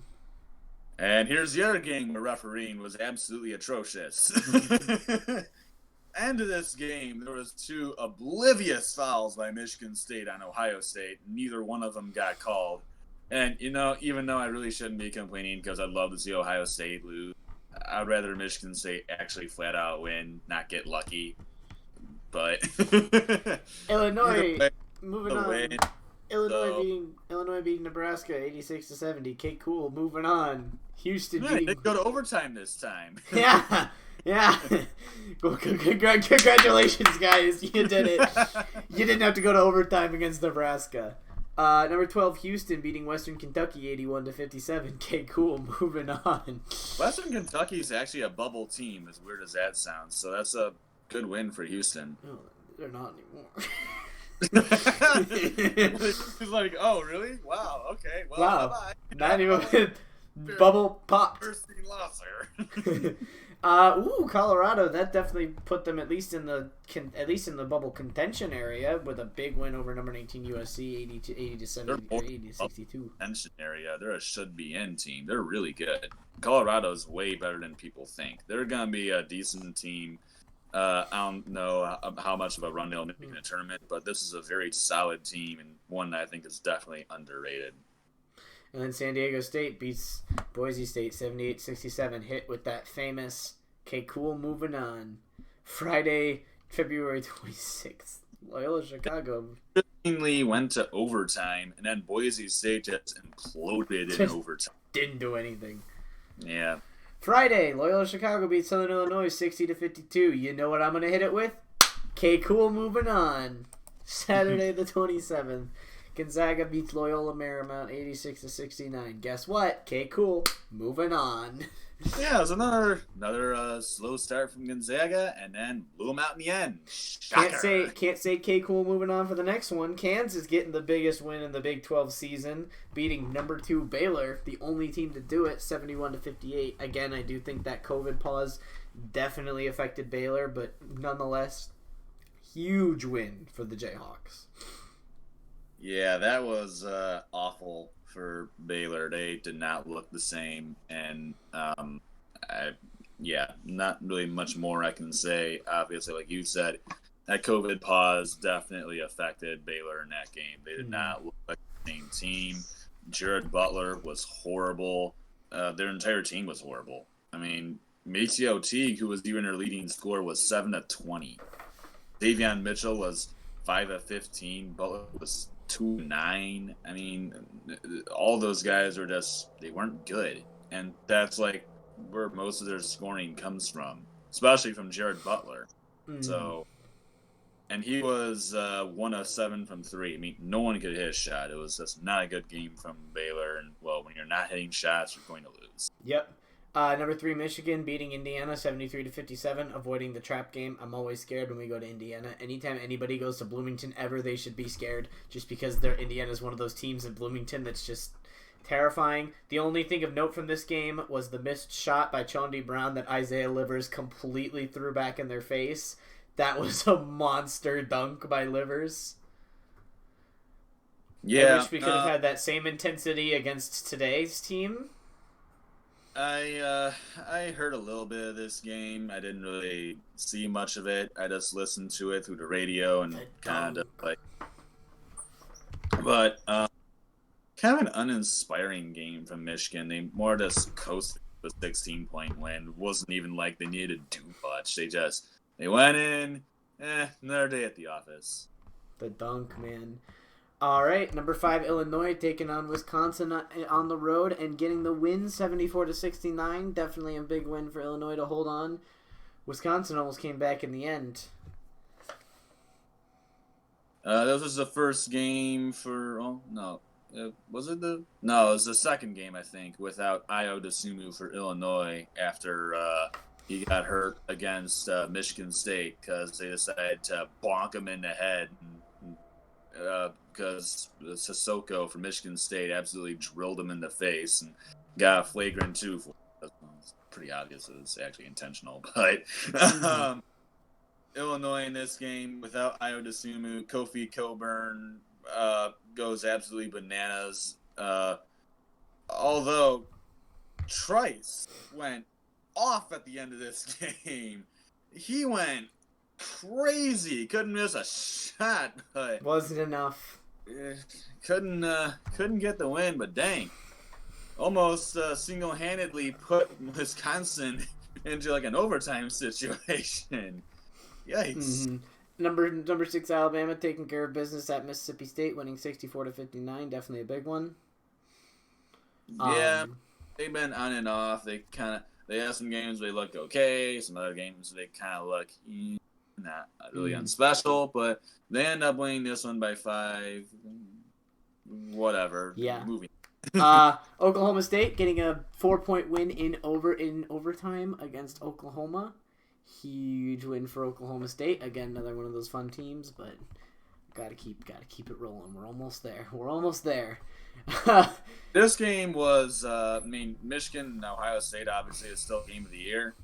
And here's the other game where refereeing was absolutely atrocious. End of this game, there was 2 oblivious fouls by Michigan State on Ohio State. Neither one of them got called. And, even though I really shouldn't be complaining because I'd love to see Ohio State lose, I'd rather Michigan State actually flat out win, not get lucky. But Illinois, moving on. Illinois beating Nebraska 86-70. Kate Cool, moving on. Houston beating. They go to overtime this time. Yeah. Well, congratulations, guys. You did it. You didn't have to go to overtime against Nebraska. Number 12, Houston beating Western Kentucky 81-57. Kate Cool, moving on. Western Kentucky is actually a bubble team, as weird as that sounds. So that's a good win for Houston. No, they're not anymore. He's like, oh, really? Wow, okay. Well, wow. Bye-bye. Not even bubble popped. First thing lost there. Colorado. That definitely put them at least in the bubble contention area with a big win over number 19 USC 80-70 or 80-62. Contention area. They're a should-be-in team. They're really good. Colorado's way better than people think. They're gonna be a decent team. I don't know how much of a run they'll make in the tournament, but this is a very solid team and one that I think is definitely underrated. And then San Diego State beats Boise State 78-67, hit with that famous "K Cool moving on." Friday, February 26th. Loyola Chicago went to overtime, and then Boise State just imploded in overtime. Didn't do anything. Yeah. Friday, Loyola Chicago beats Southern Illinois 60-52. You know what I'm going to hit it with? K Cool moving on. Saturday the 27th. Gonzaga beats Loyola Marymount 86-69. Guess what? K Cool moving on. Yeah, it was another slow start from Gonzaga, and then blew them out in the end. Shocker. Can't say K Cool moving on for the next one. Kansas getting the biggest win in the Big 12 season, beating number 2 Baylor, the only team to do it, 71-58. Again, I do think that COVID pause definitely affected Baylor, but nonetheless, huge win for the Jayhawks. Yeah, that was awful for Baylor. They did not look the same, and not really much more I can say. Obviously, like you said, that COVID pause definitely affected Baylor in that game. They did not look like the same team. Jared Butler was horrible. Their entire team was horrible. I mean, Maceo Teague, who was even their leading scorer, was 7 of 20. Davion Mitchell was 5 of 15. Butler was 2-9. I mean, all those guys are they weren't good. And that's like where most of their scoring comes from, especially from Jared Butler. So, and he was 1 of 7 from 3. I mean, no one could hit a shot. It was just not a good game from Baylor. And, well, when you're not hitting shots, you're going to lose. Yep. Number 3, Michigan beating Indiana 73-57, avoiding the trap game. I'm always scared when we go to Indiana. Anytime anybody goes to Bloomington ever, they should be scared just because Indiana's one of those teams in Bloomington that's just terrifying. The only thing of note from this game was the missed shot by Chondi Brown that Isaiah Livers completely threw back in their face. That was a monster dunk by Livers. Yeah. I wish we could have had that same intensity against today's team. I heard a little bit of this game. I didn't really see much of it. I just listened to it through the radio and kind of like. But kind of an uninspiring game from Michigan. They more or less coasted with a 16-point win. It wasn't even like they needed to do much. They went in. Another day at the office. The dunk, man. All right, number 5, Illinois taking on Wisconsin on the road and getting the win, 74-69. Definitely a big win for Illinois to hold on. Wisconsin almost came back in the end. This was the first game for. Oh no, was it the? No, it was the second game I think without Ayo Dosunmu for Illinois after he got hurt against Michigan State because they decided to bonk him in the head. Because Sissoko from Michigan State absolutely drilled him in the face and got a flagrant 2 for it. It's pretty obvious it was actually intentional. But Illinois in this game, without Ayo Dosunmu, Kofi Coburn goes absolutely bananas. Although Trice went off at the end of this game. He went crazy. Couldn't miss a shot, but wasn't enough. Couldn't get the win, but dang, almost single-handedly put Wisconsin into like an overtime situation. Yikes. Mm-hmm. Number 6, Alabama taking care of business at Mississippi State, winning 64-59. Definitely a big one. Yeah, they've been on and off. They have some games they look okay. Some other games they kind of look not really unspecial, but they end up winning this one by 5. Whatever. Yeah. Moving. Oklahoma State getting a 4-point win in overtime against Oklahoma. Huge win for Oklahoma State. Again, another one of those fun teams, but gotta keep it rolling. We're almost there. This game was, Michigan and Ohio State obviously is still game of the year.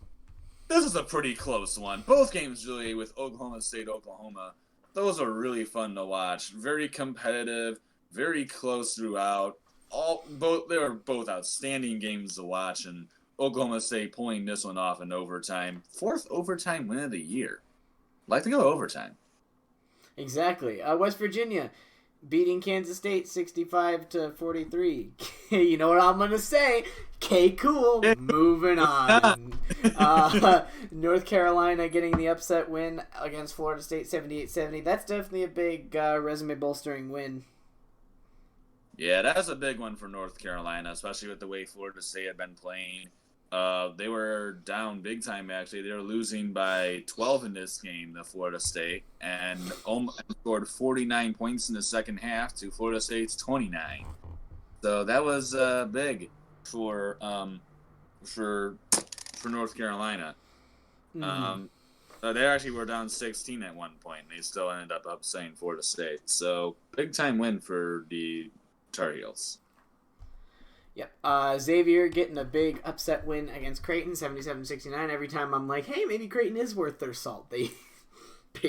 This is a pretty close one. Both games really with Oklahoma State, Oklahoma. Those are really fun to watch. Very competitive, very close throughout. They were both outstanding games to watch, and Oklahoma State pulling this one off in overtime. 4th overtime win of the year. Like to go overtime. Exactly. West Virginia beating Kansas State 65-43. You know what I'm gonna say? Cool. Moving on. North Carolina getting the upset win against Florida State 78-70. That's definitely a big resume bolstering win. Yeah, that's a big one for North Carolina, especially with the way Florida State had been playing. They were down big time, actually. They were losing by 12 in this game, the Florida State, and scored 49 points in the second half to Florida State's 29. So that was big for North Carolina. Mm-hmm. They actually were down 16 at one point, and they still ended up upsetting Florida State. So big time win for the Tar Heels. Yep. Xavier getting a big upset win against Creighton, 77-69. Every time I'm like, hey, maybe Creighton is worth their salt. They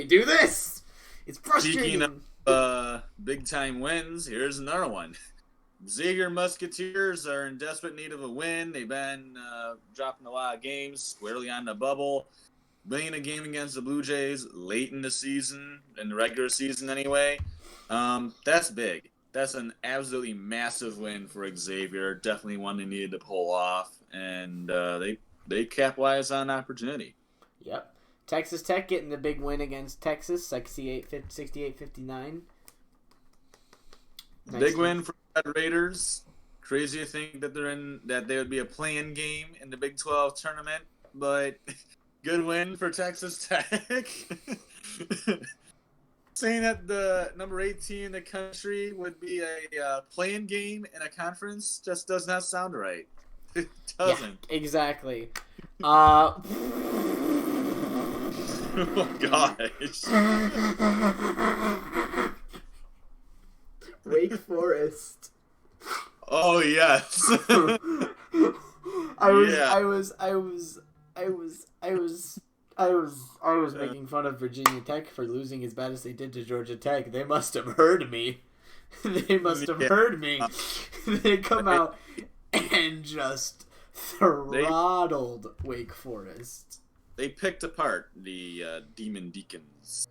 do this. It's frustrating. Speaking of big time wins, here's another one. Xavier Musketeers are in desperate need of a win. They've been dropping a lot of games, squarely on the bubble. Winning a game against the Blue Jays late in the season, in the regular season anyway. That's big. That's an absolutely massive win for Xavier. Definitely one they needed to pull off, and they capitalized on opportunity. Yep. Texas Tech getting the big win against Texas, 68-59. Nice Big win for the Red Raiders. Crazy to think that they would be a play-in game in the Big 12 tournament, but good win for Texas Tech. saying that the number 18 in the country would be a playing game in a conference just does not sound right. It doesn't. Yeah, exactly. Oh gosh. Wake Forest. Oh yes. I was making fun of Virginia Tech for losing as bad as they did to Georgia Tech. They must have heard me. They must have heard me. They come out and just throttled Wake Forest. They picked apart the Demon Deacons.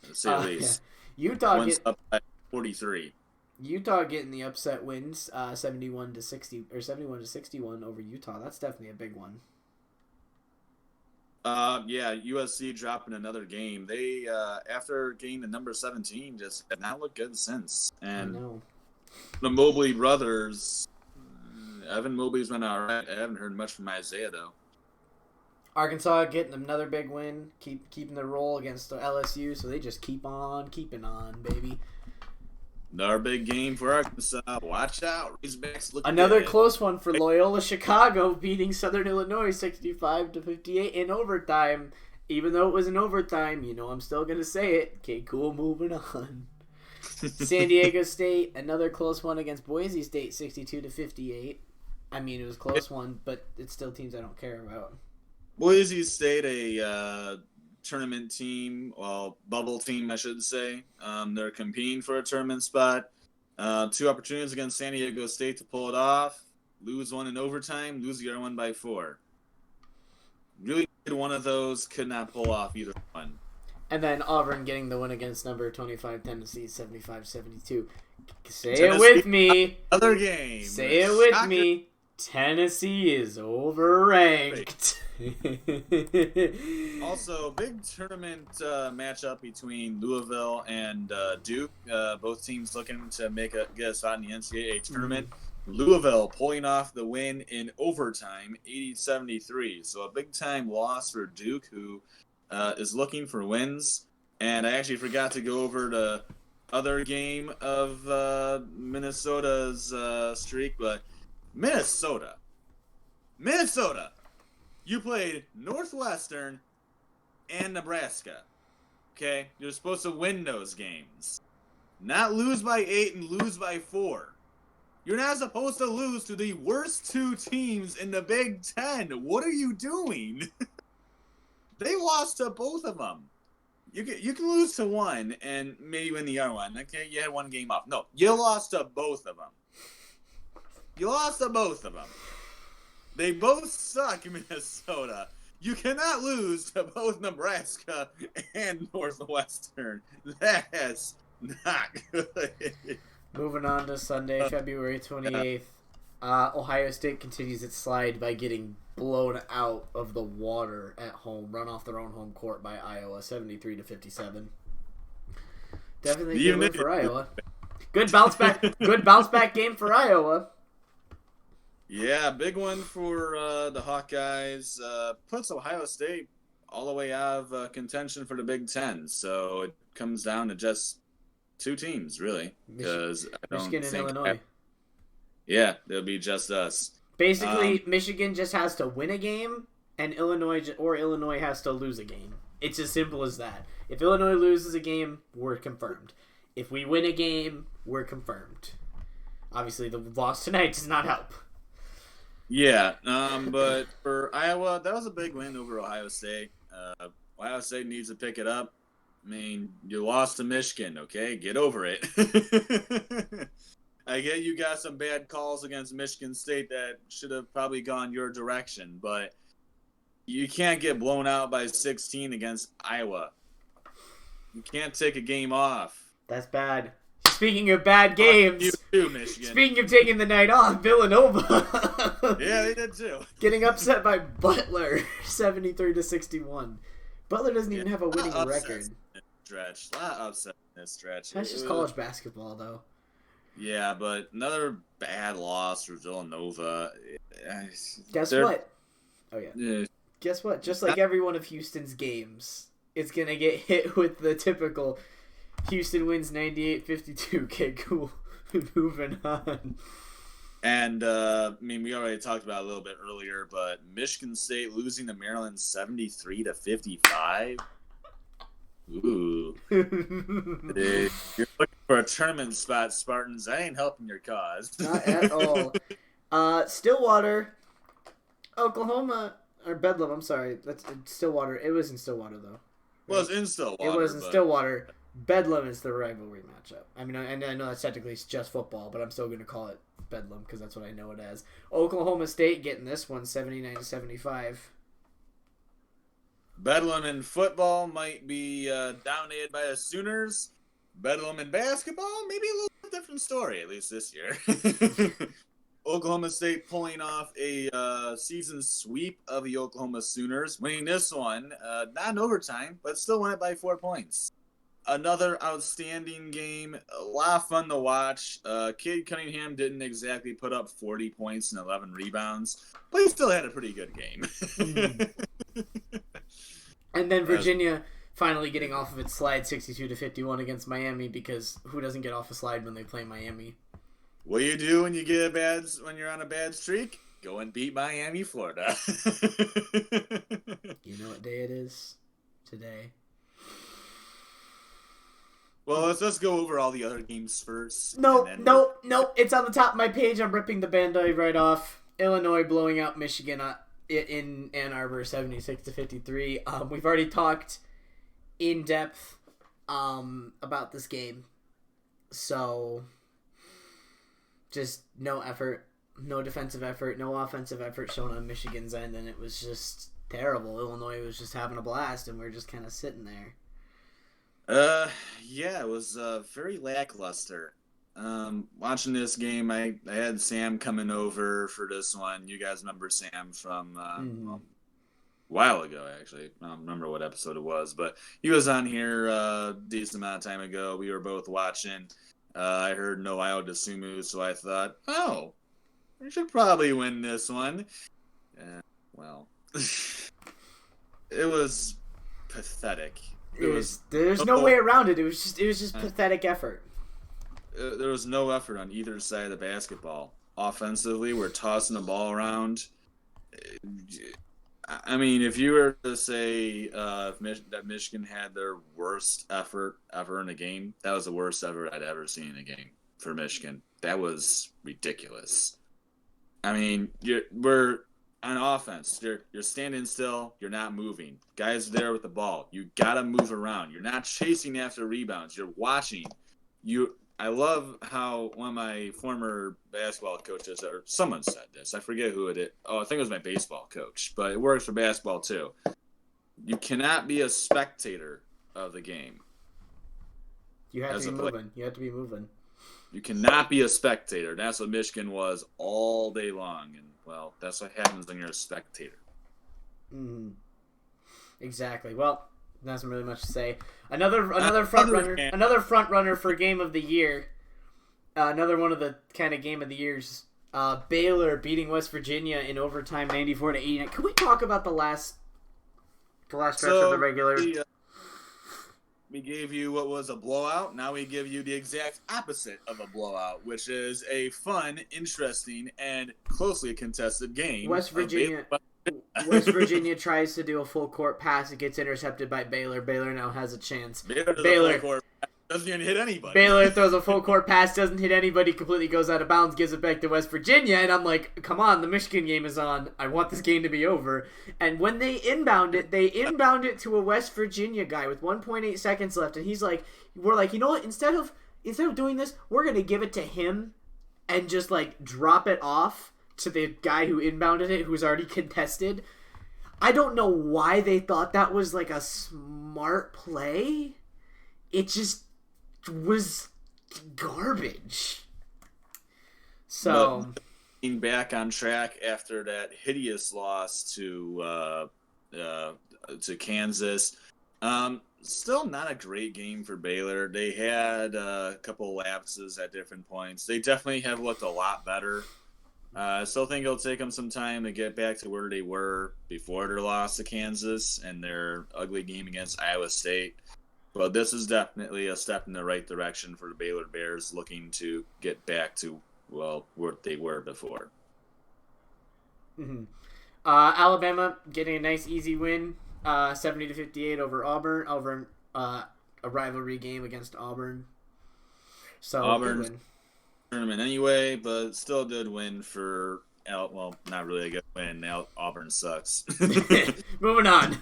To say the least. Yeah. Utah up by 43. Utah getting the upset wins, 71-60 or 71-61 over Utah. That's definitely a big one. Yeah, USC dropping another game. They after getting the number 17 just have not looked good since. And the Mobley brothers, Evan Mobley's been all right. I haven't heard much from Isaiah though. Arkansas getting another big win, keeping their roll against LSU, so they just keep on keeping on, baby. Another big game for Arkansas. Watch out. Razorbacks look Another good. close one for Loyola Chicago, beating Southern Illinois 65-58 in overtime. Even though it was in overtime, I'm still going to say it. Okay, cool, moving on. San Diego State, another close one against Boise State, 62-58. I mean, it was a close one, but it's still teams I don't care about. Boise State, a tournament team, well, bubble team, I should say. They're competing for a tournament spot. 2 opportunities against San Diego State to pull it off. Lose one in overtime, lose the other one by 4. Really good one of those, could not pull off either one. And then Auburn getting the win against number 25 Tennessee, 75-72. Say Tennessee, it with me. Other game. Say it with me. Tennessee is overranked. Also, big tournament matchup between Louisville and Duke. Both teams looking to get a spot in the NCAA tournament. Louisville pulling off the win in overtime, 80-73. So a big-time loss for Duke, who is looking for wins. And I actually forgot to go over the other game of Minnesota's streak, but Minnesota, you played Northwestern and Nebraska. Okay, you're supposed to win those games, not lose by 8 and lose by 4. You're not supposed to lose to the worst 2 teams in the Big Ten. What are you doing? They lost to both of them. You can lose to one and maybe win the other one. Okay, you had one game off. No, you lost to both of them. They both suck, Minnesota. You cannot lose to both Nebraska and Northwestern. That's not good. Moving on to Sunday, February 28th. Ohio State continues its slide by getting blown out of the water at home, run off their own home court by Iowa, 73-57. Definitely a good win for Iowa. Good bounce back game for Iowa. Yeah, big one for the Hawkeyes. Puts Ohio State all the way out of contention for the Big Ten. So it comes down to just 2 teams, really. Michigan and Illinois. Yeah, it'll be just us. Basically, Michigan just has to win a game, and Illinois has to lose a game. It's as simple as that. If Illinois loses a game, we're confirmed. If we win a game, we're confirmed. Obviously, the loss tonight does not help. Yeah, but for Iowa, that was a big win over Ohio State. Ohio State needs to pick it up. I mean, you lost to Michigan, okay? Get over it. I get you got some bad calls against Michigan State that should have probably gone your direction, but you can't get blown out by 16 against Iowa. You can't take a game off. That's bad. Speaking of bad games, you too, Michigan. Speaking of taking the night off, Villanova. Yeah, they did too. Getting upset by Butler, 73-61. Butler doesn't even have a winning record. A lot of upset in this stretch. That's just college basketball, though. Yeah, but another bad loss for Villanova. Guess what? Oh, yeah. Guess what? Just like every one of Houston's games, it's going to get hit with the typical Houston wins 98-52. Okay, cool. Moving on. And, we already talked about it a little bit earlier, but Michigan State losing to Maryland 73-55. Ooh. Dude, you're looking for a tournament spot, Spartans. I ain't helping your cause. Not at all. Stillwater, Oklahoma, or Bedlam, I'm sorry. That's Stillwater. It was in Stillwater, though. Well, it was in Stillwater. It was in Stillwater. Bedlam is the rivalry matchup. I mean, I know that's technically just football, but I'm still going to call it Bedlam because that's what I know it as. Oklahoma State getting this one, 79-75. Bedlam in football might be dominated by the Sooners. Bedlam in basketball, maybe a little different story, at least this year. Oklahoma State pulling off a season sweep of the Oklahoma Sooners, winning this one, not in overtime, but still won it by 4 points. Another outstanding game, a lot of fun to watch. Cade Cunningham didn't exactly put up 40 points and 11 rebounds, but he still had a pretty good game. And then Virginia finally getting off of its slide 62-51 against Miami, because who doesn't get off a slide when they play Miami? What do you do when you're on a bad streak? Go and beat Miami, Florida. You know what day it is today? Well, let's go over all the other games first. No. It's on the top of my page. I'm ripping the Band-Aid right off. Illinois blowing out Michigan in Ann Arbor 76-53. We've already talked in depth about this game. So just no effort, no defensive effort, no offensive effort shown on Michigan's end, and it was just terrible. Illinois was just having a blast, and we are just kind of sitting there. Yeah, it was very lackluster. Watching this game, I had Sam coming over for this one. You guys remember Sam from a while ago, actually. I don't remember what episode it was, but he was on here a decent amount of time ago. We were both watching. I heard no Io DeSumo, so I thought, we should probably win this one. Well, it was pathetic. There's no way around it. It was just pathetic effort. There was no effort on either side of the basketball. Offensively, we're tossing the ball around. I mean, if you were to say that Michigan had their worst effort ever in a game, that was the worst effort I'd ever seen in a game for Michigan. That was ridiculous. I mean, we're on offense. You're standing still. You're not moving. Guys are there with the ball. You gotta move around. You're not chasing after rebounds. You're watching. I love how one of my former basketball coaches, or someone said this, I forget who it is. Oh, I think it was my baseball coach, but it works for basketball too. You cannot be a spectator of the game. You have to be moving. You have to be moving. You cannot be a spectator. That's what Michigan was all day long. And, well, that's what happens when you're a spectator. Mm-hmm. Exactly. Well, not really much to say. Another front runner for game of the year. Another one of the kind of game of the years. Baylor beating West Virginia in overtime, 94-89. Can we talk about the last stretch of the regular? We gave you what was a blowout. Now we give you the exact opposite of a blowout, which is a fun, interesting, and closely contested game. West Virginia tries to do a full court pass. It gets intercepted by Baylor. Baylor now has a chance. Baylor doesn't even hit anybody. Baylor throws a full court pass, doesn't hit anybody, completely goes out of bounds, gives it back to West Virginia, and I'm like, come on, the Michigan game is on. I want this game to be over. And when they inbound it to a West Virginia guy with 1.8 seconds left, and we're like, you know what? Instead of doing this, we're gonna give it to him and just like drop it off to the guy who inbounded it, who's already contested. I don't know why they thought that was like a smart play. It just was garbage. So, being back on track after that hideous loss to Kansas, still not a great game for Baylor. They had a couple lapses at different points. They definitely have looked a lot better I still think it'll take them some time to get back to where they were before their loss to Kansas and their ugly game against Iowa State. But this is definitely a step in the right direction for the Baylor Bears, looking to get back to, well, where they were before. Mm-hmm. Alabama getting a nice easy win, 70-58 over Auburn, over a rivalry game against Auburn. So Auburn's tournament anyway, but still a good win for well, not really a good win. Now Auburn sucks. Moving on.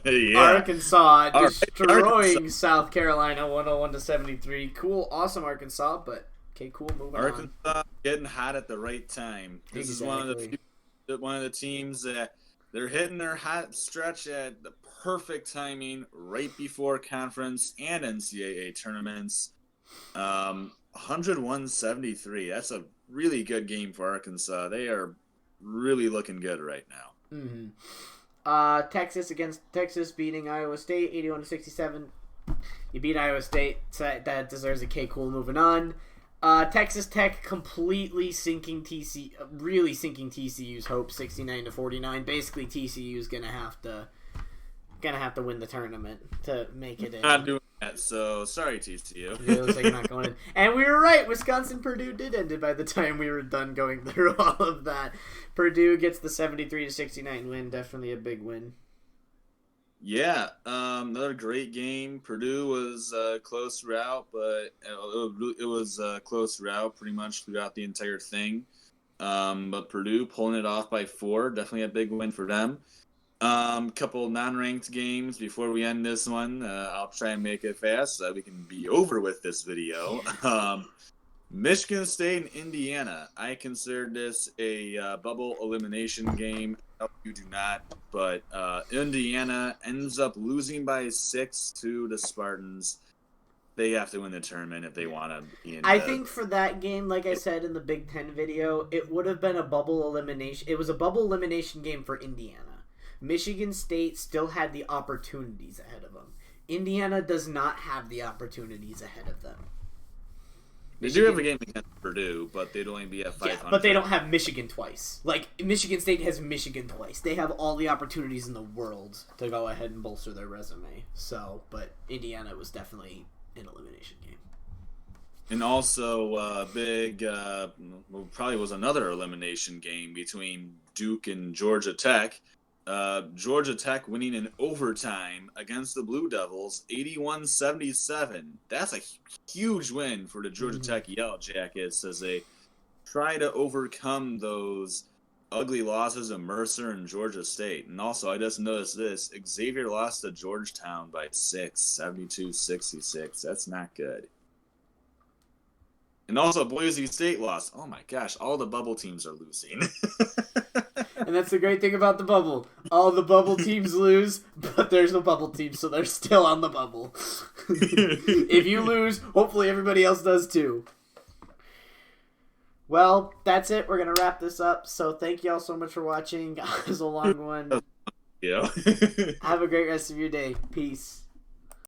Yeah. Arkansas destroying South Carolina 101-73. Cool, awesome Arkansas, but okay, cool. Moving Arkansas on. getting hot at the right time. This is one of the teams that they're hitting their hot stretch at the perfect timing right before conference and NCAA tournaments. 101-73. That's a really good game for Arkansas. They are really looking good right now. Mm-hmm. Texas beating Iowa State 81-67. You beat Iowa State, so that deserves a K. Cool. Moving on. Texas Tech completely sinking TCU's hopes 69-49. Basically, TCU's gonna have to win the tournament to make it in. Not doing that, so sorry TCU. It looks like you're not going in. And we were right. Wisconsin-Purdue did end it by the time we were done going through all of that. Purdue gets the 73-69 win. Definitely a big win. Yeah, another great game. Purdue was close throughout, but it was close throughout pretty much throughout the entire thing. But Purdue pulling it off by 4, definitely a big win for them. Couple non-ranked games before we end this one. I'll try and make it fast so that we can be over with this video. Michigan State and Indiana. I consider this a bubble elimination game. No, you do not. But Indiana ends up losing by 6 to the Spartans. They have to win the tournament if they want to be in. I think for that game, like I said in the Big Ten video, it would have been a bubble elimination. It was a bubble elimination game for Indiana. Michigan State still had the opportunities ahead of them. Indiana does not have the opportunities ahead of them. They do have a game against Purdue, but they'd only be at 500. Yeah, but they don't have Michigan twice. Like, Michigan State has Michigan twice. They have all the opportunities in the world to go ahead and bolster their resume. So, but Indiana was definitely an elimination game. And also, probably was another elimination game between Duke and Georgia Tech. Georgia Tech winning in overtime against the Blue Devils, 81-77. That's a huge win for the Georgia Tech Yellow Jackets as they try to overcome those ugly losses of Mercer and Georgia State. And also, I just noticed this. Xavier lost to Georgetown by 6, 72-66. That's not good. And also, Boise State lost. Oh my gosh, all the bubble teams are losing. And that's the great thing about the bubble. All the bubble teams lose, but there's no bubble team, so they're still on the bubble. If you lose, hopefully everybody else does too. Well, that's it. We're going to wrap this up. So thank you all so much for watching. It was a long one. Yeah. Have a great rest of your day. Peace.